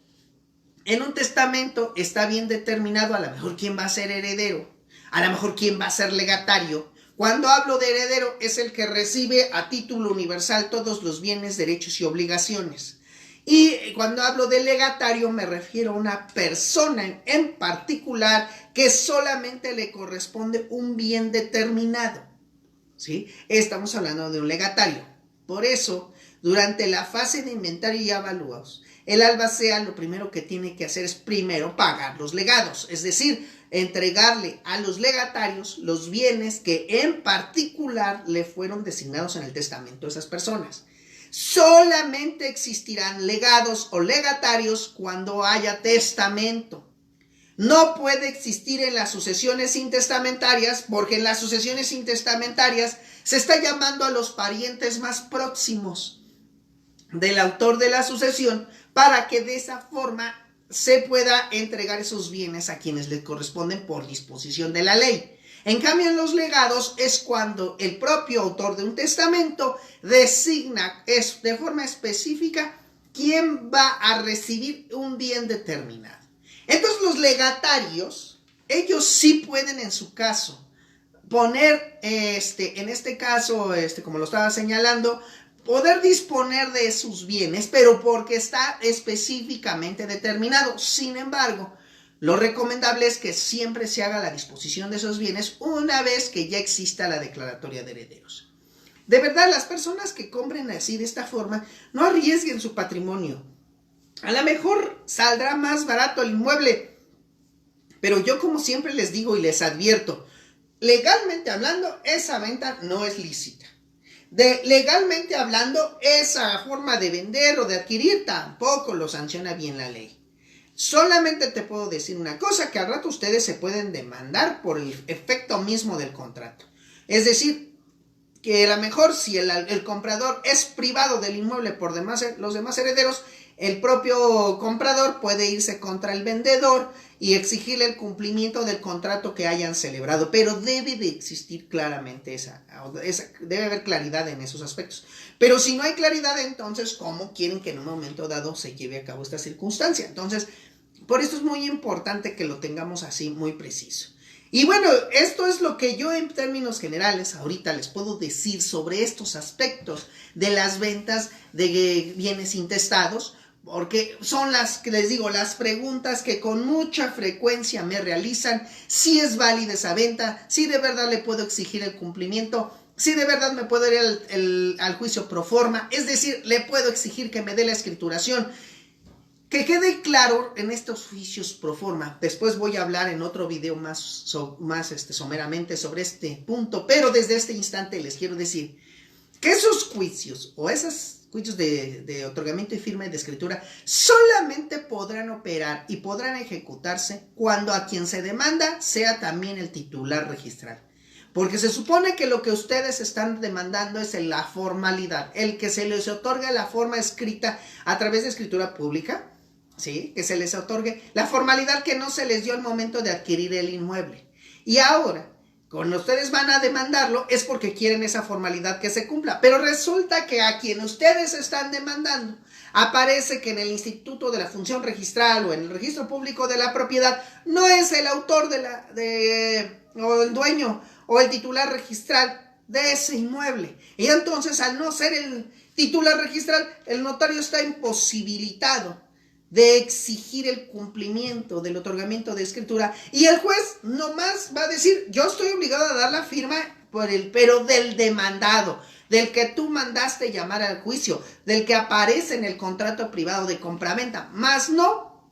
en un testamento está bien determinado a lo mejor quién va a ser heredero, a lo mejor quién va a ser legatario. Cuando hablo de heredero es el que recibe a título universal todos los bienes, derechos y obligaciones. Y cuando hablo de legatario me refiero a una persona en particular que solamente le corresponde un bien determinado, ¿sí? Estamos hablando de un legatario. Por eso, durante la fase de inventario y avalúos, el albacea lo primero que tiene que hacer es primero pagar los legados, es decir, entregarle a los legatarios los bienes que en particular le fueron designados en el testamento de esas personas. Solamente existirán legados o legatarios cuando haya testamento. No puede existir en las sucesiones intestamentarias, porque en las sucesiones intestamentarias se está llamando a los parientes más próximos del autor de la sucesión para que de esa forma se pueda entregar esos bienes a quienes les corresponden por disposición de la ley. En cambio, en los legados es cuando el propio autor de un testamento designa de forma específica quién va a recibir un bien determinado. Entonces, los legatarios, ellos sí pueden en su caso poner, en este caso, como lo estaba señalando, poder disponer de sus bienes, pero porque está específicamente determinado. Sin embargo, lo recomendable es que siempre se haga la disposición de esos bienes una vez que ya exista la declaratoria de herederos. De verdad, las personas que compren así de esta forma, no arriesguen su patrimonio. A lo mejor saldrá más barato el inmueble, pero yo, como siempre les digo y les advierto, legalmente hablando, esa venta no es lícita. Legalmente hablando, esa forma de vender o de adquirir tampoco lo sanciona bien la ley. Solamente te puedo decir una cosa, que al rato ustedes se pueden demandar por el efecto mismo del contrato. Es decir, que a lo mejor si el comprador es privado del inmueble por los demás herederos, el propio comprador puede irse contra el vendedor y exigirle el cumplimiento del contrato que hayan celebrado, pero debe de existir claramente debe haber claridad en esos aspectos. Pero si no hay claridad, entonces, ¿cómo quieren que en un momento dado se lleve a cabo esta circunstancia? Entonces, por esto es muy importante que lo tengamos así muy preciso. Y bueno, esto es lo que yo en términos generales ahorita les puedo decir sobre estos aspectos de las ventas de bienes intestados, porque son las que les digo, las preguntas que con mucha frecuencia me realizan: si es válida esa venta, si de verdad le puedo exigir el cumplimiento, si de verdad me puedo ir al juicio pro forma, es decir, le puedo exigir que me dé la escrituración. Que quede claro en estos juicios pro forma. Después voy a hablar en otro video más someramente sobre este punto, pero desde este instante les quiero decir que esos juicios o esos juicios de otorgamiento y firma de escritura solamente podrán operar y podrán ejecutarse cuando a quien se demanda sea también el titular registral. Porque se supone que lo que ustedes están demandando es la formalidad, el que se les otorgue la forma escrita a través de escritura pública, ¿sí? Que se les otorgue la formalidad que no se les dio al momento de adquirir el inmueble. Y ahora, cuando ustedes van a demandarlo, es porque quieren esa formalidad que se cumpla. Pero resulta que a quien ustedes están demandando aparece que en el Instituto de la Función Registral o en el Registro Público de la Propiedad no es el autor o el dueño o el titular registral de ese inmueble. Y entonces, al no ser el titular registral, el notario está imposibilitado de exigir el cumplimiento del otorgamiento de escritura, y el juez nomás va a decir: yo estoy obligado a dar la firma pero del demandado, del que tú mandaste llamar al juicio, del que aparece en el contrato privado de compraventa, más no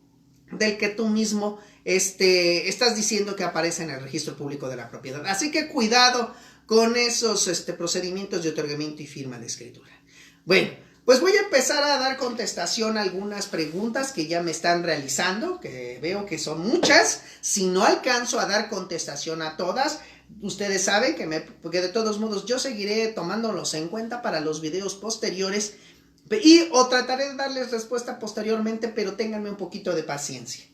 del que tú mismo estás diciendo que aparece en el registro público de la propiedad. Así que cuidado con esos procedimientos de otorgamiento y firma de escritura. Bueno, pues voy a empezar a dar contestación a algunas preguntas que ya me están realizando, que veo que son muchas. Si no alcanzo a dar contestación a todas, ustedes saben porque de todos modos yo seguiré tomándolos en cuenta para los videos posteriores o trataré de darles respuesta posteriormente, pero ténganme un poquito de paciencia.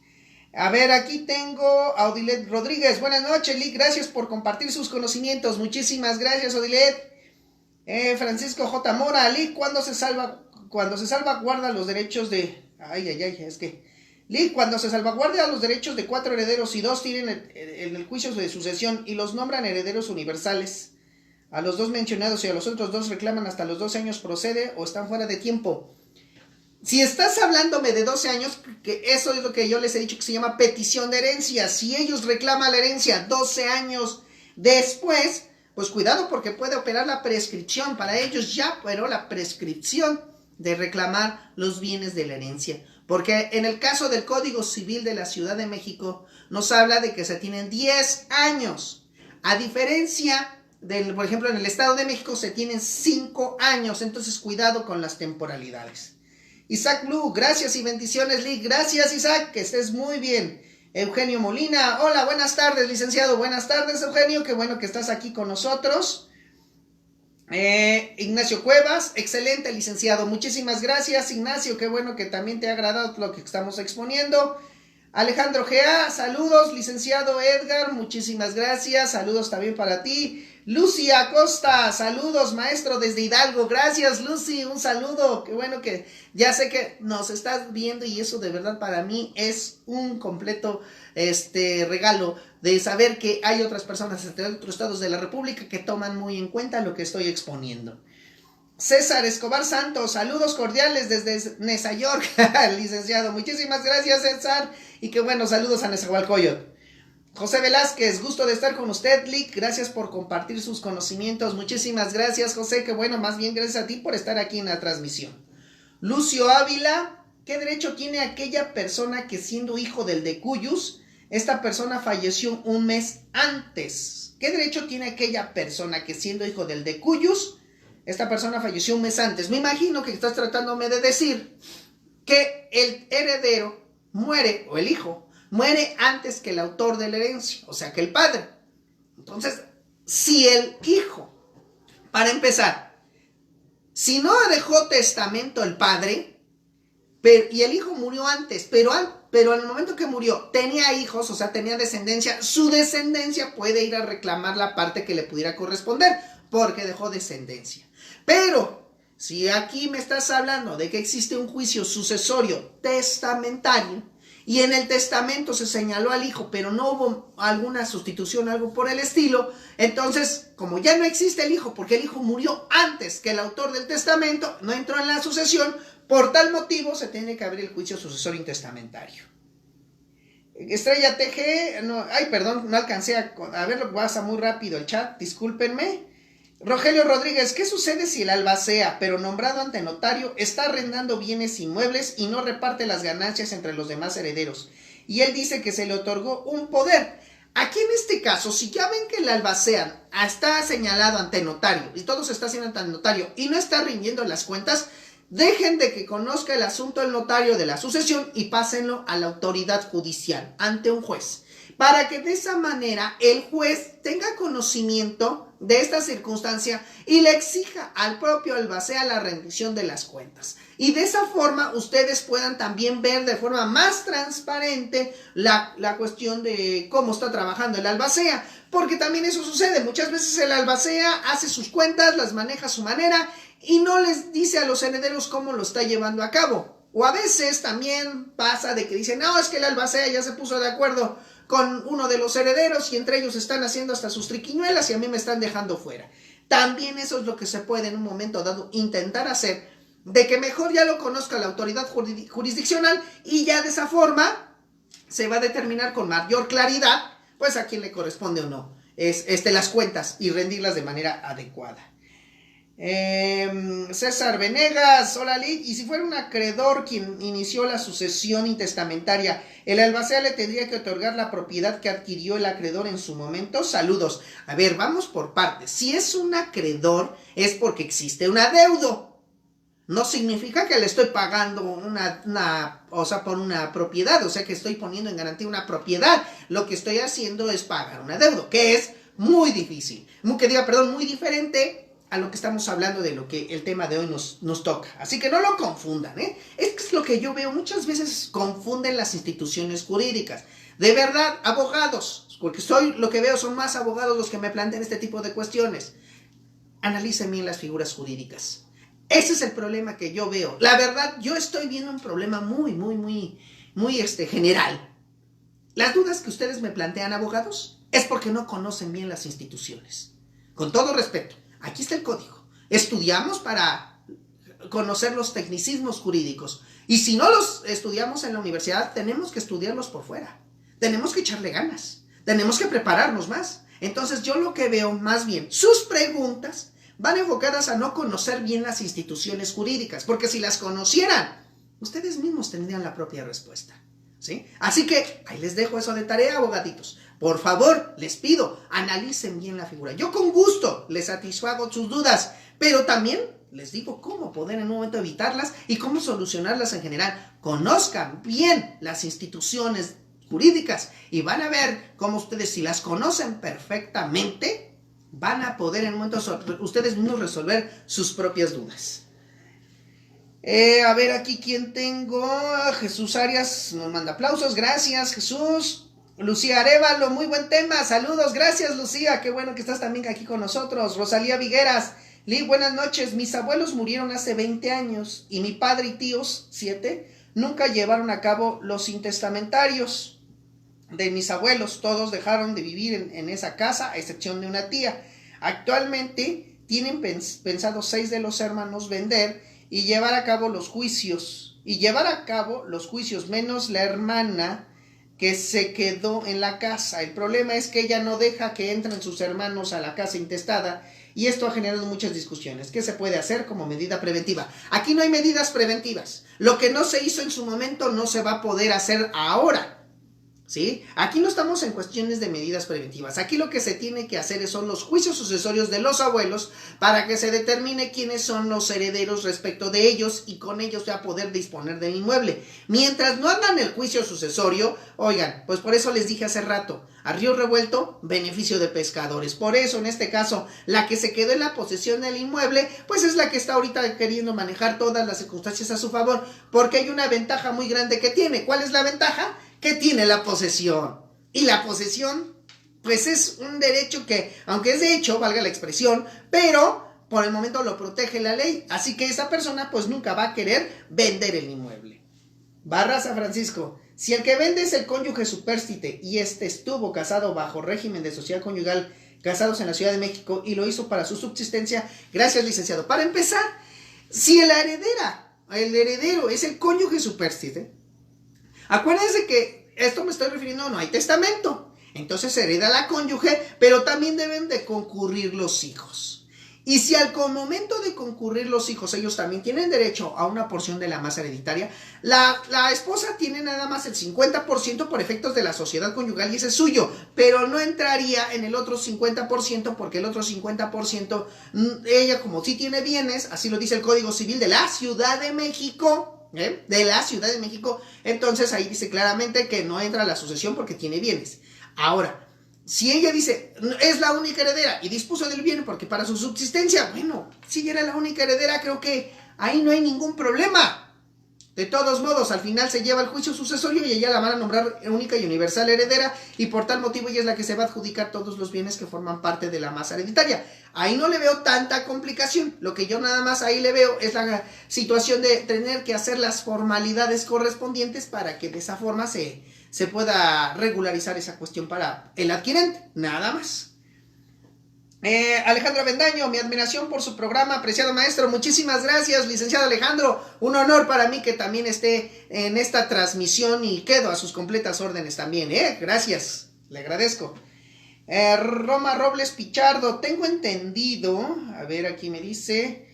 A ver, aquí tengo a Odilet Rodríguez. Buenas noches, Lick. Gracias por compartir sus conocimientos. Muchísimas gracias, Odilet. Francisco J. Mora, Lick, cuando se salvaguarda los derechos de... Lick, cuando se salvaguarda los derechos de 4 herederos y 2 tienen el juicio de sucesión y los nombran herederos universales, a los 2 mencionados y a los otros 2 reclaman hasta los 12 años, ¿procede o están fuera de tiempo? Si estás hablándome de 12 años, que eso es lo que yo les he dicho que se llama petición de herencia. Si ellos reclaman la herencia 12 años después, pues cuidado, porque puede operar la prescripción. Para ellos ya operó la prescripción de reclamar los bienes de la herencia. Porque en el caso del Código Civil de la Ciudad de México nos habla de que se tienen 10 años. A diferencia por ejemplo, en el Estado de México se tienen 5 años. Entonces cuidado con las temporalidades. Isaac Blue, gracias y bendiciones, Lick. Gracias, Isaac, que estés muy bien. Eugenio Molina, hola, buenas tardes, licenciado. Buenas tardes, Eugenio, qué bueno que estás aquí con nosotros. Ignacio Cuevas, excelente, licenciado. Muchísimas gracias, Ignacio, qué bueno que también te ha agradado lo que estamos exponiendo. Alejandro G.A., saludos, licenciado Edgar, muchísimas gracias. Saludos también para ti. Lucy Acosta, saludos, maestro desde Hidalgo. Gracias, Lucy, un saludo. Qué bueno que ya sé que nos estás viendo y eso de verdad para mí es un completo regalo de saber que hay otras personas de otros estados de la República que toman muy en cuenta lo que estoy exponiendo. César Escobar Santos, saludos cordiales desde Nueva York, licenciado. Muchísimas gracias, César, y qué bueno, saludos a Nezahualcóyotl. José Velázquez, gusto de estar con usted, Lick. Gracias por compartir sus conocimientos. Muchísimas gracias, José. Qué bueno, más bien gracias a ti por estar aquí en la transmisión. Lucio Ávila, ¿qué derecho tiene aquella persona que siendo hijo del decuyus, esta persona falleció un mes antes? ¿Qué derecho tiene aquella persona que siendo hijo del decuyus, esta persona falleció un mes antes? Me imagino que estás tratándome de decir que el heredero muere, o el hijo, muere antes que el autor de la herencia, o sea que el padre. Entonces, si el hijo, para empezar, si no dejó testamento el padre, y el hijo murió antes, pero en el momento que murió tenía hijos, o sea, tenía descendencia, su descendencia puede ir a reclamar la parte que le pudiera corresponder, porque dejó descendencia. Pero si aquí me estás hablando de que existe un juicio sucesorio testamentario, y en el testamento se señaló al hijo, pero no hubo alguna sustitución, algo por el estilo, entonces, como ya no existe el hijo, porque el hijo murió antes que el autor del testamento, no entró en la sucesión, por tal motivo se tiene que abrir el juicio sucesorio intestamentario. Estrella TG, no, ay, perdón, no alcancé a verlo, pasa muy rápido el chat, discúlpenme. Rogelio Rodríguez, ¿qué sucede si el albacea, pero nombrado ante notario, está arrendando bienes inmuebles y no reparte las ganancias entre los demás herederos? Y él dice que se le otorgó un poder. Aquí en este caso, si ya ven que el albacea está señalado ante notario y todo se está haciendo ante notario y no está rindiendo las cuentas, dejen de que conozca el asunto el notario de la sucesión y pásenlo a la autoridad judicial, ante un juez, para que de esa manera el juez tenga conocimiento de esta circunstancia y le exija al propio albacea la rendición de las cuentas. Y de esa forma ustedes puedan también ver de forma más transparente la cuestión de cómo está trabajando el albacea, porque también eso sucede. Muchas veces el albacea hace sus cuentas, las maneja a su manera y no les dice a los herederos cómo lo está llevando a cabo. O a veces también pasa de que dicen, no, es que el albacea ya se puso de acuerdo con uno de los herederos y entre ellos están haciendo hasta sus triquiñuelas y a mí me están dejando fuera. También eso es lo que se puede en un momento dado intentar hacer, de que mejor ya lo conozca la autoridad jurisdiccional y ya de esa forma se va a determinar con mayor claridad pues a quién le corresponde o no las cuentas y rendirlas de manera adecuada. César Venegas, hola Lid, y si fuera un acreedor quien inició la sucesión intestamentaria, ¿el albacea le tendría que otorgar la propiedad que adquirió el acreedor en su momento? Saludos. A ver, vamos por partes. Si es un acreedor es porque existe un adeudo. No significa que le estoy pagando por una propiedad, o sea que estoy poniendo en garantía una propiedad. Lo que estoy haciendo es pagar un adeudo, que es muy difícil, muy diferente a lo que estamos hablando de lo que el tema de hoy nos toca. Así que no lo confundan, Es lo que yo veo. Muchas veces confunden las instituciones jurídicas. De verdad, abogados, porque lo que veo son más abogados los que me plantean este tipo de cuestiones. Analicen bien las figuras jurídicas. Ese es el problema que yo veo. La verdad, yo estoy viendo un problema muy general. Las dudas que ustedes me plantean, abogados, es porque no conocen bien las instituciones. Con todo respeto. Aquí está el código. Estudiamos para conocer los tecnicismos jurídicos. Y si no los estudiamos en la universidad, tenemos que estudiarlos por fuera. Tenemos que echarle ganas. Tenemos que prepararnos más. Entonces yo lo que veo más bien, sus preguntas van enfocadas a no conocer bien las instituciones jurídicas. Porque si las conocieran, ustedes mismos tendrían la propia respuesta. ¿Sí? Así que ahí les dejo eso de tarea, abogaditos. Por favor, les pido, analicen bien la figura. Yo con gusto les satisfago sus dudas, pero también les digo cómo poder en un momento evitarlas y cómo solucionarlas en general. Conozcan bien las instituciones jurídicas y van a ver cómo ustedes, si las conocen perfectamente, van a poder en un momento ustedes mismos resolver sus propias dudas. A ver aquí quién tengo. Jesús Arias nos manda aplausos, gracias Jesús. Lucía Arevalo, muy buen tema, saludos, gracias Lucía, qué bueno que estás también aquí con nosotros. Rosalía Vigueras, Lee, buenas noches, mis abuelos murieron hace 20 años y mi padre y tíos, 7, nunca llevaron a cabo los intestamentarios de mis abuelos, todos dejaron de vivir en esa casa, a excepción de una tía. Actualmente tienen pensado 6 de los hermanos vender y llevar a cabo los juicios, menos la hermana que se quedó en la casa. El problema es que ella no deja que entren sus hermanos a la casa intestada y esto ha generado muchas discusiones. ¿Qué se puede hacer como medida preventiva? Aquí no hay medidas preventivas. Lo que no se hizo en su momento no se va a poder hacer ahora. ¿Sí? Aquí no estamos en cuestiones de medidas preventivas. Aquí lo que se tiene que hacer son los juicios sucesorios de los abuelos para que se determine quiénes son los herederos respecto de ellos y con ellos ya poder disponer del inmueble. Mientras no hagan el juicio sucesorio, oigan, pues por eso les dije hace rato, a río revuelto, beneficio de pescadores. Por eso en este caso, la que se quedó en la posesión del inmueble, pues es la que está ahorita queriendo manejar todas las circunstancias a su favor, porque hay una ventaja muy grande que tiene. ¿Cuál es la ventaja? Que tiene la posesión. Y la posesión, pues es un derecho que, aunque es de hecho, valga la expresión, pero por el momento lo protege la ley. Así que esa persona pues nunca va a querer vender el inmueble. Barra San Francisco. Si el que vende es el cónyuge supérstite y este estuvo casado bajo régimen de sociedad conyugal, casados en la Ciudad de México y lo hizo para su subsistencia, gracias, licenciado. Para empezar, si el heredero es el cónyuge supérstite, acuérdense que esto me estoy refiriendo, no hay testamento. Entonces hereda la cónyuge, pero también deben de concurrir los hijos. Y si al momento de concurrir los hijos, ellos también tienen derecho a una porción de la masa hereditaria, la esposa tiene nada más el 50% por efectos de la sociedad conyugal y ese es suyo, pero no entraría en el otro 50% porque el otro 50%, ella como sí tiene bienes, así lo dice el Código Civil de la Ciudad de México, de la Ciudad de México, entonces ahí dice claramente que no entra a la sucesión porque tiene bienes. Ahora, si ella dice, es la única heredera y dispuso del bien porque para su subsistencia, bueno, si ella era la única heredera, creo que ahí no hay ningún problema. De todos modos, al final se lleva el juicio sucesorio y ella la van a nombrar única y universal heredera y por tal motivo ella es la que se va a adjudicar todos los bienes que forman parte de la masa hereditaria. Ahí no le veo tanta complicación. Lo que yo nada más ahí le veo es la situación de tener que hacer las formalidades correspondientes para que de esa forma se pueda regularizar esa cuestión para el adquirente, nada más. Alejandro Avendaño, mi admiración por su programa, apreciado maestro, muchísimas gracias, licenciado Alejandro, un honor para mí que también esté en esta transmisión y quedo a sus completas órdenes también, gracias, le agradezco. Roma Robles Pichardo, tengo entendido, a ver aquí me dice,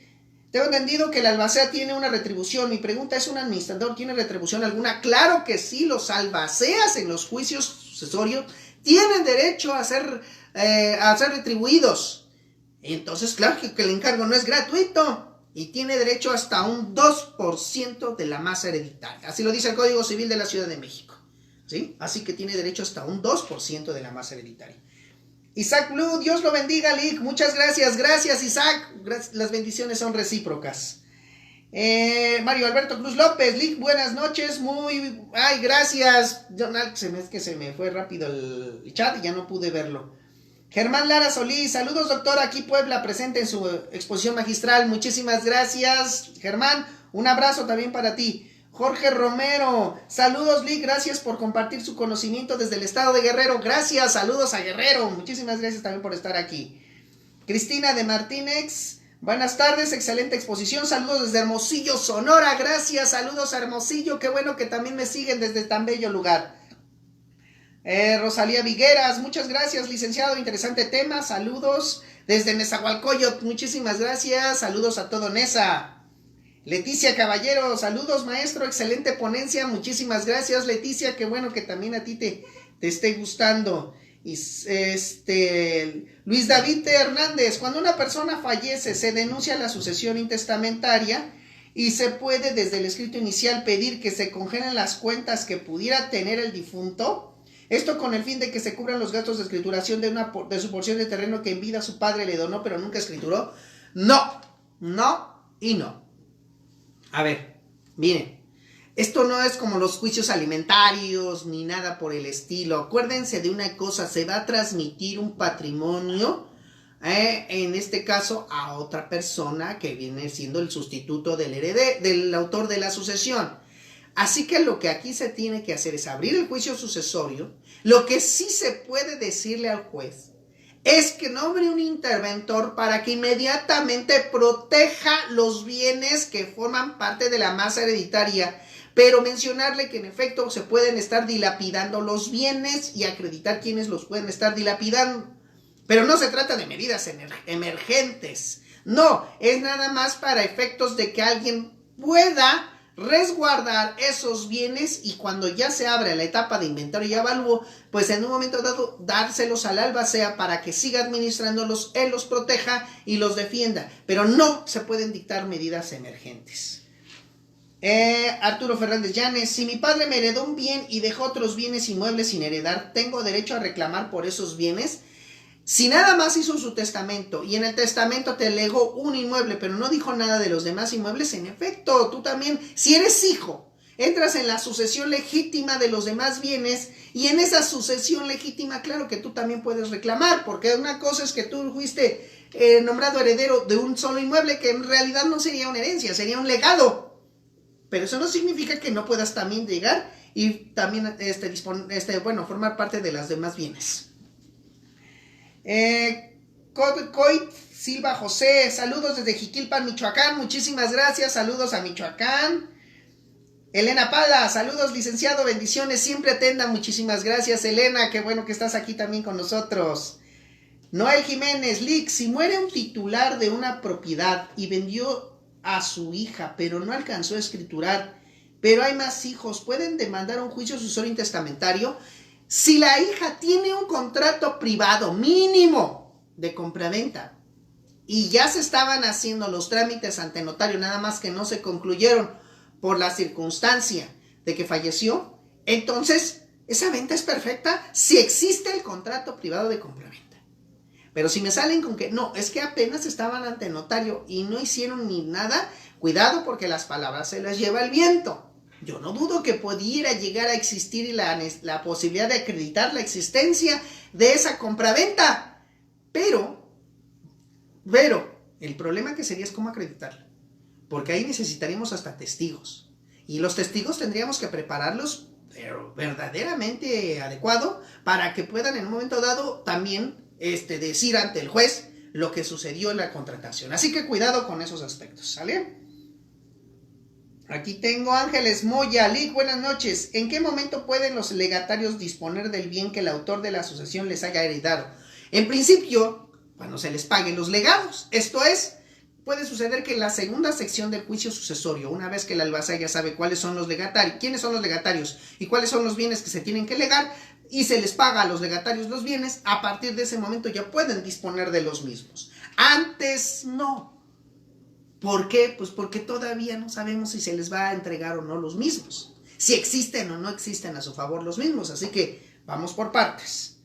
tengo entendido que el albacea tiene una retribución, mi pregunta es, ¿un administrador tiene retribución alguna? Claro que sí, los albaceas en los juicios sucesorios tienen derecho a ser retribuidos. Entonces, claro que el encargo no es gratuito y tiene derecho hasta un 2% de la masa hereditaria. Así lo dice el Código Civil de la Ciudad de México, ¿sí? Así que tiene derecho hasta un 2% de la masa hereditaria. Isaac Blue, Dios lo bendiga, Lick. Muchas gracias. Gracias, Isaac. Las bendiciones son recíprocas. Mario Alberto Cruz López, Lick, buenas noches. Ay, gracias. Se me fue rápido el chat y ya no pude verlo. Germán Lara Solís, saludos doctor, aquí Puebla presente en su exposición magistral, muchísimas gracias Germán, un abrazo también para ti. Jorge Romero, saludos Lick, gracias por compartir su conocimiento desde el estado de Guerrero, gracias, saludos a Guerrero, muchísimas gracias también por estar aquí. Cristina de Martínez, buenas tardes, excelente exposición, saludos desde Hermosillo, Sonora, gracias, saludos a Hermosillo, qué bueno que también me siguen desde tan bello lugar. Rosalía Vigueras, muchas gracias, licenciado, interesante tema, saludos desde Nezahualcóyotl, muchísimas gracias, saludos a todo Neza. Leticia Caballero, saludos maestro, excelente ponencia, muchísimas gracias Leticia, qué bueno que también a ti te esté gustando. Y Luis David Hernández, cuando una persona fallece se denuncia la sucesión intestamentaria y se puede desde el escrito inicial pedir que se congelen las cuentas que pudiera tener el difunto. Esto con el fin de que se cubran los gastos de escrituración de su porción de terreno que en vida su padre le donó, pero nunca escrituró. No y no. A ver, miren, esto no es como los juicios alimentarios ni nada por el estilo. Acuérdense de una cosa, se va a transmitir un patrimonio, en este caso a otra persona que viene siendo el sustituto del autor de la sucesión. Así que lo que aquí se tiene que hacer es abrir el juicio sucesorio. Lo que sí se puede decirle al juez es que nombre un interventor para que inmediatamente proteja los bienes que forman parte de la masa hereditaria, pero mencionarle que en efecto se pueden estar dilapidando los bienes y acreditar quiénes los pueden estar dilapidando. Pero no se trata de medidas emergentes, no, es nada más para efectos de que alguien pueda resguardar esos bienes y cuando ya se abre la etapa de inventario y avalúo, pues en un momento dado dárselos al albacea para que siga administrándolos, él los proteja y los defienda, pero no se pueden dictar medidas emergentes. Arturo Fernández Llanes, si mi padre me heredó un bien y dejó otros bienes inmuebles sin heredar, ¿tengo derecho a reclamar por esos bienes? Si nada más hizo su testamento y en el testamento te legó un inmueble, pero no dijo nada de los demás inmuebles, en efecto, tú también, si eres hijo, entras en la sucesión legítima de los demás bienes y en esa sucesión legítima, claro que tú también puedes reclamar, porque una cosa es que tú fuiste nombrado heredero de un solo inmueble que en realidad no sería una herencia, sería un legado, pero eso no significa que no puedas también llegar y también formar parte de las demás bienes. Coit Silva José, saludos desde Jiquilpan, Michoacán, muchísimas gracias, saludos a Michoacán. Elena Pala, saludos licenciado, bendiciones, siempre atenda, muchísimas gracias Elena, qué bueno que estás aquí también con nosotros. Noel Jiménez, Lick, si muere un titular de una propiedad y vendió a su hija, pero no alcanzó a escriturar, pero hay más hijos, ¿pueden demandar un juicio sucesorio intestamentario? Si la hija tiene un contrato privado mínimo de compraventa y ya se estaban haciendo los trámites ante notario, nada más que no se concluyeron por la circunstancia de que falleció, entonces esa venta es perfecta si existe el contrato privado de compraventa. Pero si me salen con que no, es que apenas estaban ante notario y no hicieron ni nada, cuidado porque las palabras se las lleva el viento. Yo no dudo que pudiera llegar a existir la posibilidad de acreditar la existencia de esa compraventa. Pero, el problema que sería es cómo acreditarla. Porque ahí necesitaríamos hasta testigos. Y los testigos tendríamos que prepararlos, pero verdaderamente adecuado, para que puedan en un momento dado también decir ante el juez lo que sucedió en la contratación. Así que cuidado con esos aspectos, ¿sale? Aquí tengo Ángeles Moya, Lick, buenas noches. ¿En qué momento pueden los legatarios disponer del bien que el autor de la sucesión les haya heredado? En principio, cuando se les paguen los legados. Esto es, puede suceder que en la segunda sección del juicio sucesorio, una vez que el albacea ya sabe cuáles son los legatarios, quiénes son los legatarios y cuáles son los bienes que se tienen que legar, y se les paga a los legatarios los bienes, a partir de ese momento ya pueden disponer de los mismos. Antes no. ¿Por qué? Pues porque todavía no sabemos si se les va a entregar o no los mismos, si existen o no existen a su favor los mismos, así que vamos por partes.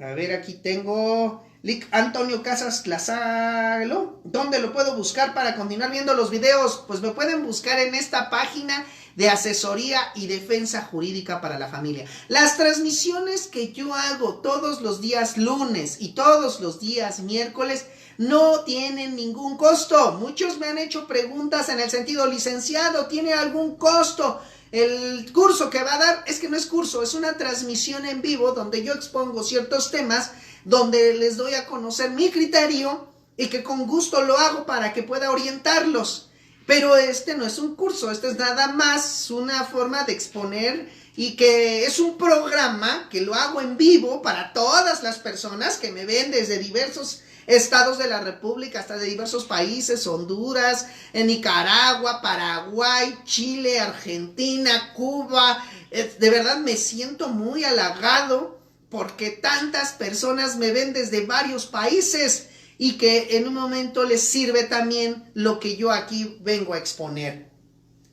A ver, aquí tengo Antonio Casas Lazalo. ¿Dónde lo puedo buscar para continuar viendo los videos? Pues me pueden buscar en esta página de asesoría y defensa jurídica para la familia. Las transmisiones que yo hago todos los días lunes y todos los días miércoles no tienen ningún costo. Muchos me han hecho preguntas en el sentido, licenciado, ¿tiene algún costo el curso que va a dar? Es que no es curso, es una transmisión en vivo donde yo expongo ciertos temas, donde les doy a conocer mi criterio y que con gusto lo hago para que pueda orientarlos. Pero no es un curso, es nada más una forma de exponer y que es un programa que lo hago en vivo para todas las personas que me ven desde diversos estados de la República, hasta de diversos países, Honduras, Nicaragua, Paraguay, Chile, Argentina, Cuba. De verdad me siento muy halagado porque tantas personas me ven desde varios países y que en un momento les sirve también lo que yo aquí vengo a exponer.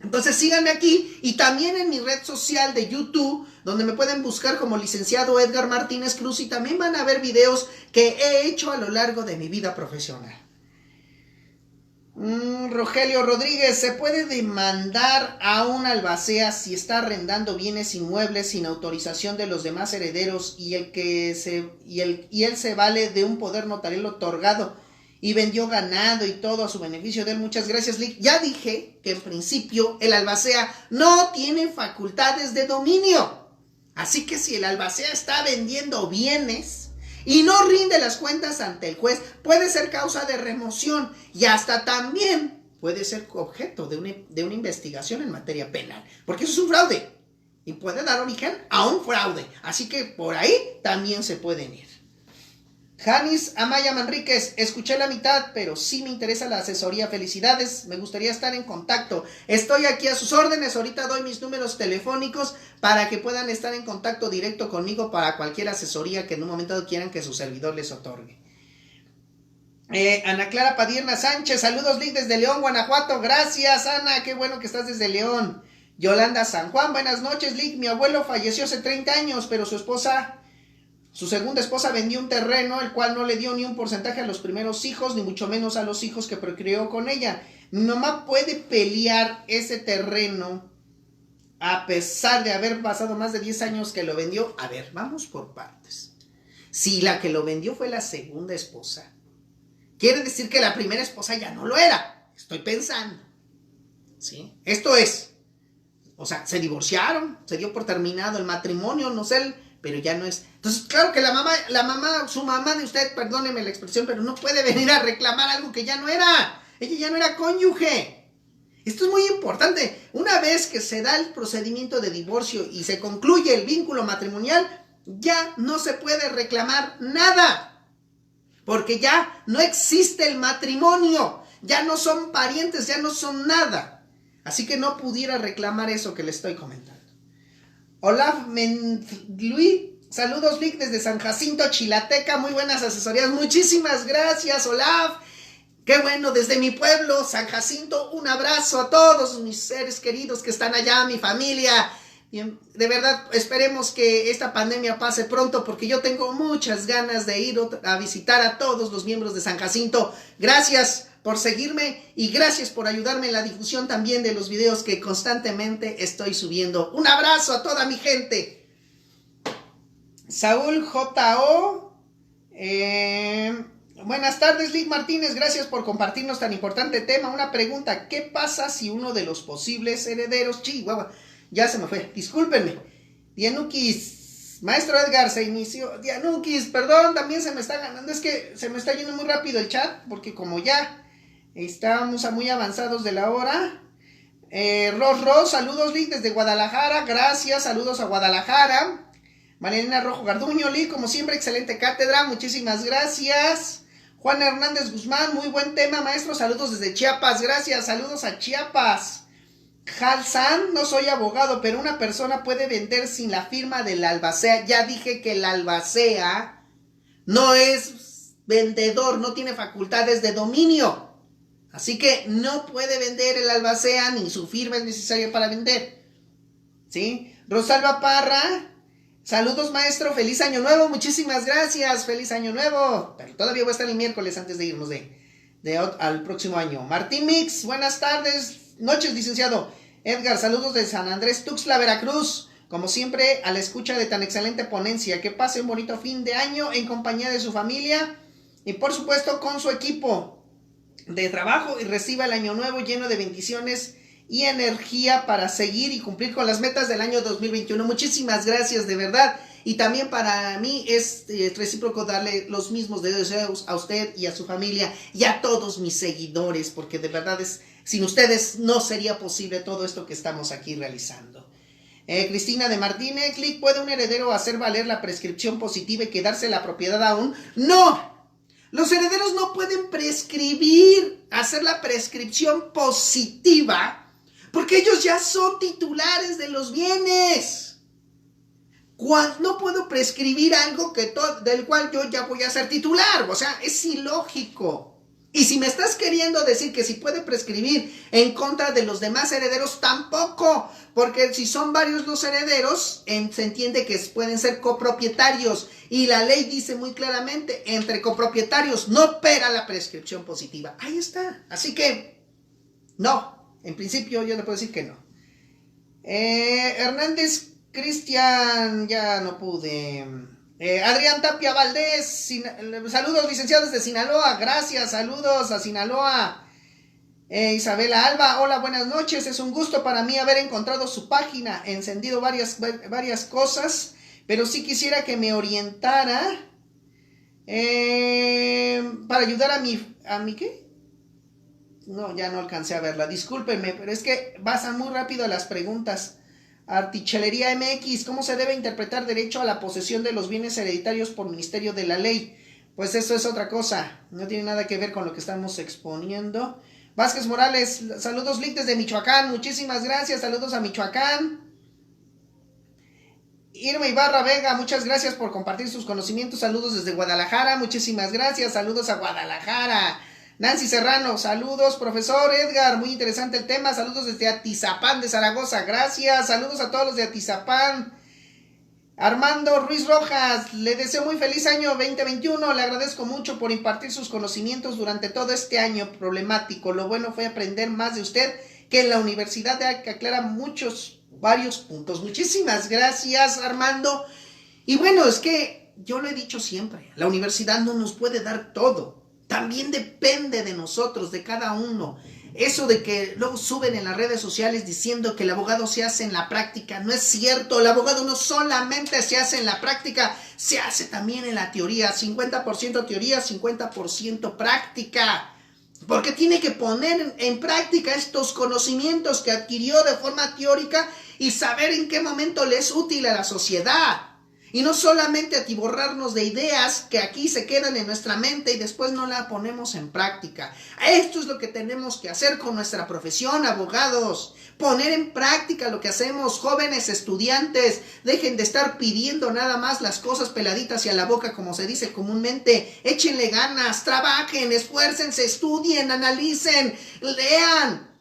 Entonces síganme aquí y también en mi red social de YouTube, donde me pueden buscar como licenciado Edgar Martínez Cruz, y también van a ver videos que he hecho a lo largo de mi vida profesional. Rogelio Rodríguez, ¿se puede demandar a un albacea si está arrendando bienes inmuebles sin autorización de los demás herederos y él se vale de un poder notarial otorgado y vendió ganado y todo a su beneficio de él? Muchas gracias, Lick. Ya dije que en principio el albacea no tiene facultades de dominio. Así que si el albacea está vendiendo bienes y no rinde las cuentas ante el juez, puede ser causa de remoción y hasta también puede ser objeto de una investigación en materia penal, porque eso es un fraude y puede dar origen a un fraude. Así que por ahí también se pueden ir. Janis Amaya Manríquez, escuché la mitad, pero sí me interesa la asesoría. Felicidades, me gustaría estar en contacto. Estoy aquí a sus órdenes. Ahorita doy mis números telefónicos para que puedan estar en contacto directo conmigo para cualquier asesoría que en un momento quieran que su servidor les otorgue. Ana Clara Padierna Sánchez, saludos, Lick, desde León, Guanajuato. Gracias, Ana, qué bueno que estás desde León. Yolanda San Juan, buenas noches, Lick. Mi abuelo falleció hace 30 años, pero su segunda esposa vendió un terreno, el cual no le dio ni un porcentaje a los primeros hijos, ni mucho menos a los hijos que procreó con ella. Mi mamá puede pelear ese terreno a pesar de haber pasado más de 10 años que lo vendió. A ver, vamos por partes. Si la que lo vendió fue la segunda esposa, quiere decir que la primera esposa ya no lo era. Estoy pensando, ¿sí? Esto es, O sea, se divorciaron, se dio por terminado el matrimonio, no sé, pero ya no es. Entonces, claro que su mamá de usted, perdóneme la expresión, pero no puede venir a reclamar algo que ya no era. Ella ya no era cónyuge. Esto es muy importante. Una vez que se da el procedimiento de divorcio y se concluye el vínculo matrimonial, ya no se puede reclamar nada. Porque ya no existe el matrimonio. Ya no son parientes, ya no son nada. Así que no pudiera reclamar eso que le estoy comentando. Olaf Luis, saludos Vic desde San Jacinto, Chilateca, muy buenas asesorías, muchísimas gracias Olaf, qué bueno, desde mi pueblo, San Jacinto, un abrazo a todos mis seres queridos que están allá, mi familia, bien, de verdad esperemos que esta pandemia pase pronto porque yo tengo muchas ganas de ir a visitar a todos los miembros de San Jacinto, gracias por seguirme y gracias por ayudarme en la difusión también de los videos que constantemente estoy subiendo. Un abrazo a toda mi gente. Saúl J.O. Buenas tardes, Lick Martínez. Gracias por compartirnos tan importante tema. Una pregunta. ¿Qué pasa si uno de los posibles herederos... Chihuahua, ya se me fue. Discúlpenme. Dianukis. Maestro Edgar, se inició... Dianukis, perdón, también se me está ganando. Es que se me está yendo muy rápido el chat porque como ya... estamos muy avanzados de la hora. Ros, saludos Lick desde Guadalajara, gracias, saludos a Guadalajara. Marielena Rojo Garduño, Lick, como siempre, excelente cátedra, muchísimas gracias. Juan Hernández Guzmán, muy buen tema, maestro, saludos desde Chiapas, gracias, saludos a Chiapas. Halsan, no soy abogado, pero una persona puede vender sin la firma del albacea. Ya dije que el albacea no es vendedor, no tiene facultades de dominio. Así que no puede vender el albacea ni su firma es necesaria para vender. ¿Sí? Rosalba Parra, saludos maestro, feliz año nuevo, muchísimas gracias, feliz año nuevo. Pero todavía voy a estar el miércoles antes de irnos al próximo año. Martín Mix, buenas tardes, noches licenciado. Edgar, saludos de San Andrés Tuxtla, Veracruz. Como siempre, a la escucha de tan excelente ponencia. Que pase un bonito fin de año en compañía de su familia y por supuesto con su equipo de trabajo y reciba el año nuevo lleno de bendiciones y energía para seguir y cumplir con las metas del año 2021. Muchísimas gracias de verdad y también para mí es recíproco darle los mismos deseos a usted y a su familia y a todos mis seguidores porque de verdad sin ustedes no sería posible todo esto que estamos aquí realizando. Cristina de Martínez, Click, ¿puede un heredero hacer valer la prescripción positiva y quedarse la propiedad aún? ¡No! Los herederos no pueden prescribir, hacer la prescripción positiva, porque ellos ya son titulares de los bienes. No puedo prescribir algo del cual yo ya voy a ser titular, o sea, es ilógico. Y si me estás queriendo decir que si puede prescribir en contra de los demás herederos, tampoco, porque si son varios los herederos, se entiende que pueden ser copropietarios, y la ley dice muy claramente, entre copropietarios no opera la prescripción positiva. Ahí está, así que, no, en principio yo le puedo decir que no. Hernández Cristian, ya no pude... Adrián Tapia Valdés, saludos licenciados de Sinaloa, gracias, saludos a Sinaloa. Isabela Alba, hola, buenas noches, es un gusto para mí haber encontrado su página, he encendido varias cosas, pero sí quisiera que me orientara para ayudar a mi ¿qué? No, ya no alcancé a verla, discúlpenme, pero es que pasan muy rápido las preguntas. Artichelería MX, ¿cómo se debe interpretar derecho a la posesión de los bienes hereditarios por ministerio de la ley? Pues eso es otra cosa, no tiene nada que ver con lo que estamos exponiendo. Vázquez Morales, saludos Lick desde Michoacán, muchísimas gracias, saludos a Michoacán. Irma Ibarra Vega, muchas gracias por compartir sus conocimientos, saludos desde Guadalajara, muchísimas gracias, saludos a Guadalajara. Nancy Serrano, saludos, profesor Edgar, muy interesante el tema, saludos desde Atizapán de Zaragoza, gracias, saludos a todos los de Atizapán. Armando Ruiz Rojas, le deseo muy feliz año 2021, le agradezco mucho por impartir sus conocimientos durante todo este año problemático, lo bueno fue aprender más de usted que en la universidad que aclara varios puntos. Muchísimas gracias, Armando, y bueno, es que yo lo he dicho siempre, la universidad no nos puede dar todo. También depende de nosotros, de cada uno. Eso de que luego suben en las redes sociales diciendo que el abogado se hace en la práctica, no es cierto. El abogado no solamente se hace en la práctica, se hace también en la teoría. 50% teoría, 50% práctica. Porque tiene que poner en práctica estos conocimientos que adquirió de forma teórica y saber en qué momento le es útil a la sociedad. Y no solamente atiborrarnos de ideas que aquí se quedan en nuestra mente y después no la ponemos en práctica. Esto es lo que tenemos que hacer con nuestra profesión, abogados. Poner en práctica lo que hacemos, jóvenes estudiantes. Dejen de estar pidiendo nada más las cosas peladitas hacia la boca, como se dice comúnmente. Échenle ganas, trabajen, esfuércense, estudien, analicen, lean.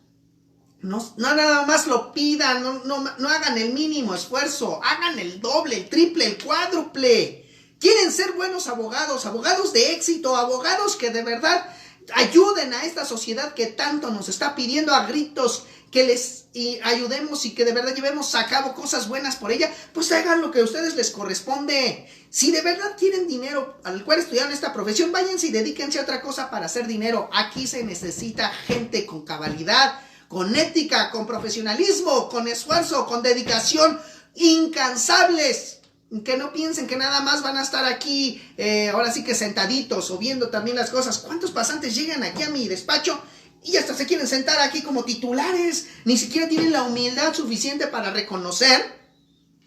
No nada más lo pidan, no hagan el mínimo esfuerzo, hagan el doble, el triple, el cuádruple. Quieren ser buenos abogados, abogados de éxito, abogados que de verdad ayuden a esta sociedad que tanto nos está pidiendo a gritos que les ayudemos y que de verdad llevemos a cabo cosas buenas por ella. Pues hagan lo que a ustedes les corresponde. Si de verdad quieren dinero al cual estudiaron esta profesión, váyanse y dedíquense a otra cosa para hacer dinero. Aquí se necesita gente con cabalidad, con ética, con profesionalismo, con esfuerzo, con dedicación, incansables. Que no piensen que nada más van a estar aquí, ahora sí que sentaditos o viendo también las cosas. ¿Cuántos pasantes llegan aquí a mi despacho y hasta se quieren sentar aquí como titulares? Ni siquiera tienen la humildad suficiente para reconocer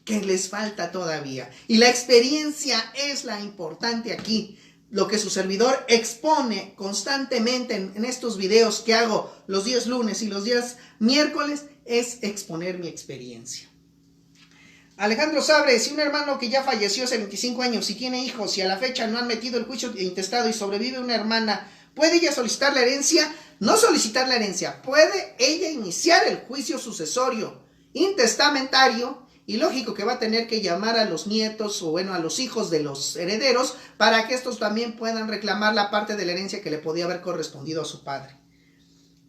que les falta todavía. Y la experiencia es la importante aquí. Lo que su servidor expone constantemente en estos videos que hago los días lunes y los días miércoles es exponer mi experiencia. Alejandro Sabre, si un hermano que ya falleció hace 25 años y tiene hijos y a la fecha no han metido el juicio intestado y sobrevive una hermana, ¿puede ella solicitar la herencia? No solicitar la herencia, puede ella iniciar el juicio sucesorio intestamentario. Y lógico que va a tener que llamar a los nietos o bueno a los hijos de los herederos para que estos también puedan reclamar la parte de la herencia que le podía haber correspondido a su padre.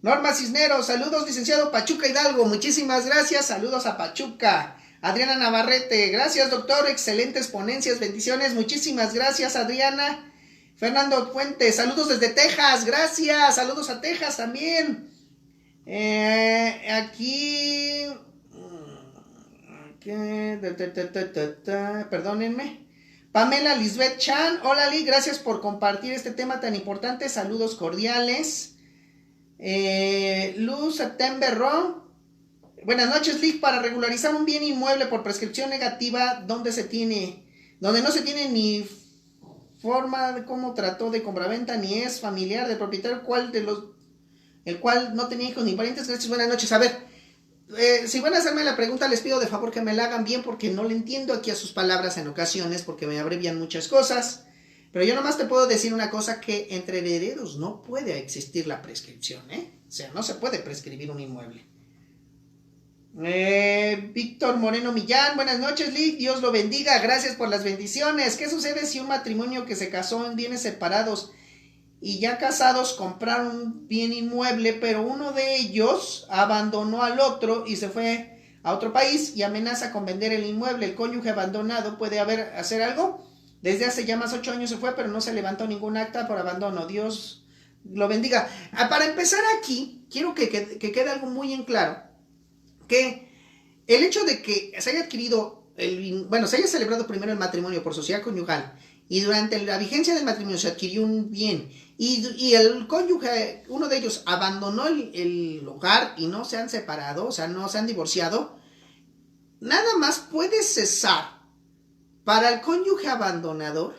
Norma Cisneros, saludos licenciado Pachuca Hidalgo, muchísimas gracias, saludos a Pachuca. Adriana Navarrete, gracias doctor, excelentes ponencias, bendiciones, muchísimas gracias Adriana. Fernando Fuentes, saludos desde Texas, gracias, saludos a Texas también. Aquí... Perdónenme. Pamela Lisbeth Chan, hola Lee, gracias por compartir este tema tan importante, saludos cordiales. Luz September Ron, buenas noches Lee, para regularizar un bien inmueble por prescripción negativa donde no se tiene ni forma de cómo trató de compraventa ni es familiar del propietario el cual no tenía hijos ni parientes. Gracias, buenas noches. A ver, si van a hacerme la pregunta, les pido de favor que me la hagan bien porque no le entiendo aquí a sus palabras en ocasiones porque me abrevian muchas cosas. Pero yo nomás te puedo decir una cosa, que entre herederos no puede existir la prescripción, O sea, no se puede prescribir un inmueble. Víctor Moreno Millán, buenas noches, Lee, Dios lo bendiga, gracias por las bendiciones. ¿Qué sucede si un matrimonio que se casó en bienes separados y ya casados compraron un bien inmueble, pero uno de ellos abandonó al otro y se fue a otro país y amenaza con vender el inmueble? ¿El cónyuge abandonado puede hacer algo? Desde hace ya más 8 años se fue, pero no se levantó ningún acta por abandono. Dios lo bendiga. Para empezar aquí, quiero que quede algo muy en claro, que el hecho de que se haya adquirido, se haya celebrado primero el matrimonio por sociedad conyugal y durante la vigencia del matrimonio se adquirió un bien y el cónyuge, uno de ellos, abandonó el hogar y no se han separado, o sea, no se han divorciado, nada más puede cesar para el cónyuge abandonador.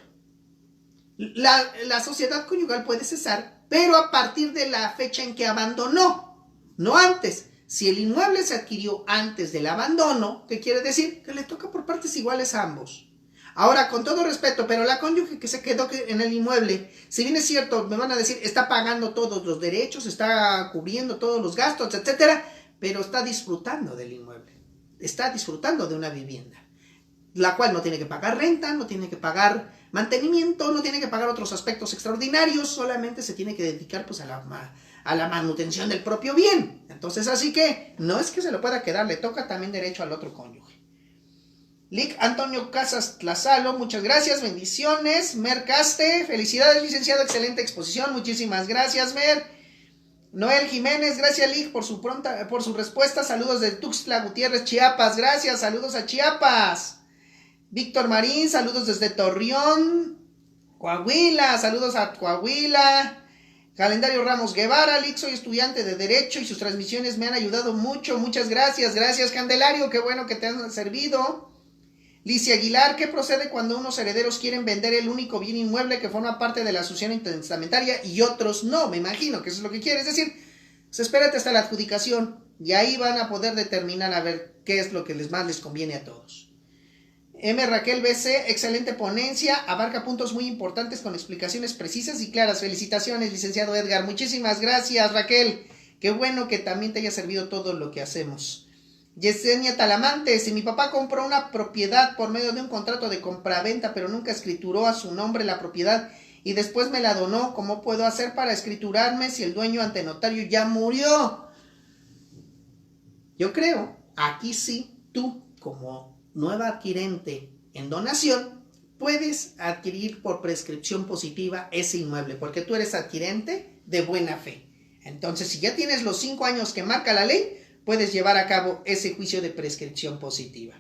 La sociedad conyugal puede cesar, pero a partir de la fecha en que abandonó, no antes. Si el inmueble se adquirió antes del abandono, ¿qué quiere decir? Que le toca por partes iguales a ambos. Ahora, con todo respeto, pero la cónyuge que se quedó en el inmueble, si bien es cierto, me van a decir, está pagando todos los derechos, está cubriendo todos los gastos, etcétera, pero está disfrutando del inmueble, está disfrutando de una vivienda, la cual no tiene que pagar renta, no tiene que pagar mantenimiento, no tiene que pagar otros aspectos extraordinarios, solamente se tiene que dedicar pues a la manutención del propio bien. Entonces, así que no es que se lo pueda quedar, le toca también derecho al otro cónyuge. Lic Antonio Casas Tlazalo, muchas gracias, bendiciones. Mer Caste, felicidades licenciado, excelente exposición, muchísimas gracias Mer. Noel Jiménez, gracias Lic por su respuesta, saludos de Tuxtla Gutiérrez, Chiapas, gracias, saludos a Chiapas. Víctor Marín, saludos desde Torreón, Coahuila, saludos a Coahuila. Calendario Ramos Guevara, Lic, soy estudiante de Derecho y sus transmisiones me han ayudado mucho, muchas gracias, gracias Candelario, qué bueno que te han servido. Licia Aguilar, ¿qué procede cuando unos herederos quieren vender el único bien inmueble que forma parte de la sucesión testamentaria y otros no? Me imagino que eso es lo que quiere, es decir, pues espérate hasta la adjudicación y ahí van a poder determinar a ver qué es lo que más les conviene a todos. M. Raquel BC, excelente ponencia, abarca puntos muy importantes con explicaciones precisas y claras. Felicitaciones, licenciado Edgar, muchísimas gracias Raquel, qué bueno que también te haya servido todo lo que hacemos. Yesenia Talamante, si mi papá compró una propiedad por medio de un contrato de compraventa, pero nunca escrituró a su nombre la propiedad y después me la donó, ¿cómo puedo hacer para escriturarme si el dueño ante notario ya murió? Yo creo, aquí sí, tú como nueva adquirente en donación, puedes adquirir por prescripción positiva ese inmueble, porque tú eres adquirente de buena fe. Entonces, si ya tienes los 5 años que marca la ley, puedes llevar a cabo ese juicio de prescripción positiva.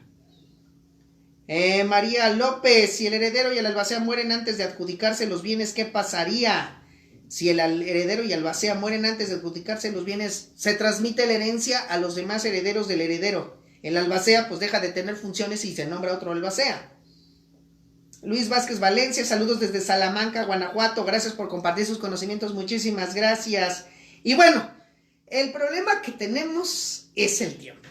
María López, si el heredero y el albacea mueren antes de adjudicarse los bienes, ¿qué pasaría? Si el heredero y el albacea mueren antes de adjudicarse los bienes, se transmite la herencia a los demás herederos del heredero. El albacea pues deja de tener funciones y se nombra otro albacea. Luis Vázquez Valencia, saludos desde Salamanca, Guanajuato, gracias por compartir sus conocimientos, muchísimas gracias. Y bueno, el problema que tenemos es el tiempo.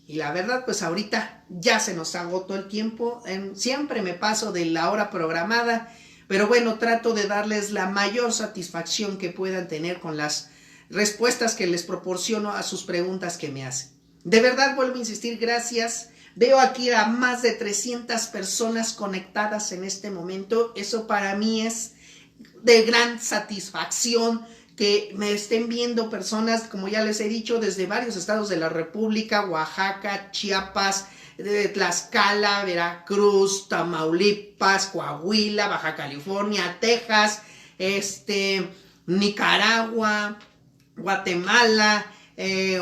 Y la verdad, pues ahorita ya se nos agotó el tiempo. Siempre me paso de la hora programada. Pero bueno, trato de darles la mayor satisfacción que puedan tener con las respuestas que les proporciono a sus preguntas que me hacen. De verdad, vuelvo a insistir, gracias. Veo aquí a más de 300 personas conectadas en este momento. Eso para mí es de gran satisfacción. Que me estén viendo personas, como ya les he dicho, desde varios estados de la República, Oaxaca, Chiapas, Tlaxcala, Veracruz, Tamaulipas, Coahuila, Baja California, Texas, Nicaragua, Guatemala,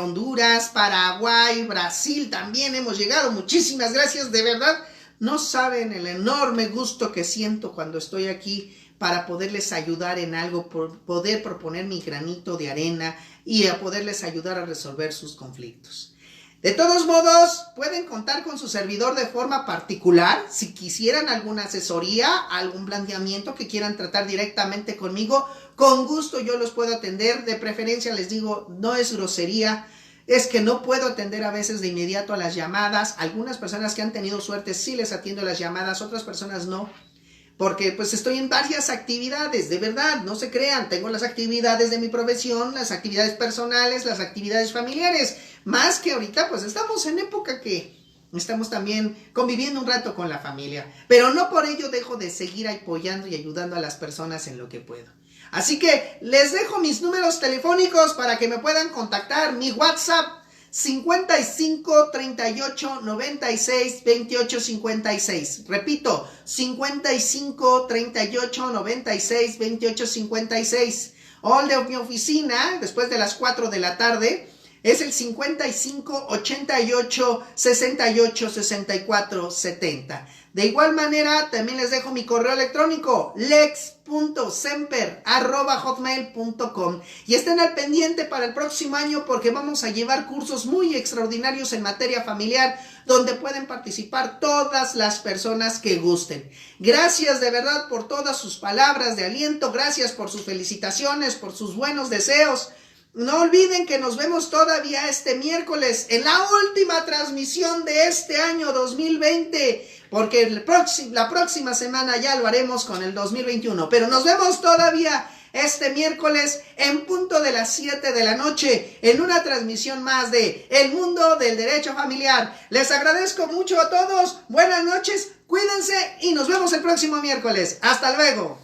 Honduras, Paraguay, Brasil, también hemos llegado. Muchísimas gracias, de verdad. No saben el enorme gusto que siento cuando estoy aquí para poderles ayudar en algo, poder proponer mi granito de arena y a poderles ayudar a resolver sus conflictos. De todos modos, pueden contar con su servidor de forma particular. Si quisieran alguna asesoría, algún planteamiento que quieran tratar directamente conmigo, con gusto yo los puedo atender. De preferencia les digo, no es grosería, es que no puedo atender a veces de inmediato a las llamadas. Algunas personas que han tenido suerte sí les atiendo las llamadas, otras personas no. Porque pues estoy en varias actividades, de verdad, no se crean, tengo las actividades de mi profesión, las actividades personales, las actividades familiares, más que ahorita pues estamos en época que estamos también conviviendo un rato con la familia, pero no por ello dejo de seguir apoyando y ayudando a las personas en lo que puedo. Así que les dejo mis números telefónicos para que me puedan contactar, mi WhatsApp 55 38 96 28 56. Repito, 55 38 96 28 56. O el de mi oficina, después de las 4 de la tarde, es el 55 88 68 64 70. De igual manera, también les dejo mi correo electrónico, lex.semper@hotmail.com. Y estén al pendiente para el próximo año porque vamos a llevar cursos muy extraordinarios en materia familiar donde pueden participar todas las personas que gusten. Gracias de verdad por todas sus palabras de aliento, gracias por sus felicitaciones, por sus buenos deseos. No olviden que nos vemos todavía este miércoles en la última transmisión de este año 2020, porque la próxima semana ya lo haremos con el 2021, pero nos vemos todavía este miércoles en punto de las 7 de la noche en una transmisión más de El Mundo del Derecho Familiar. Les agradezco mucho a todos, buenas noches, cuídense y nos vemos el próximo miércoles. Hasta luego.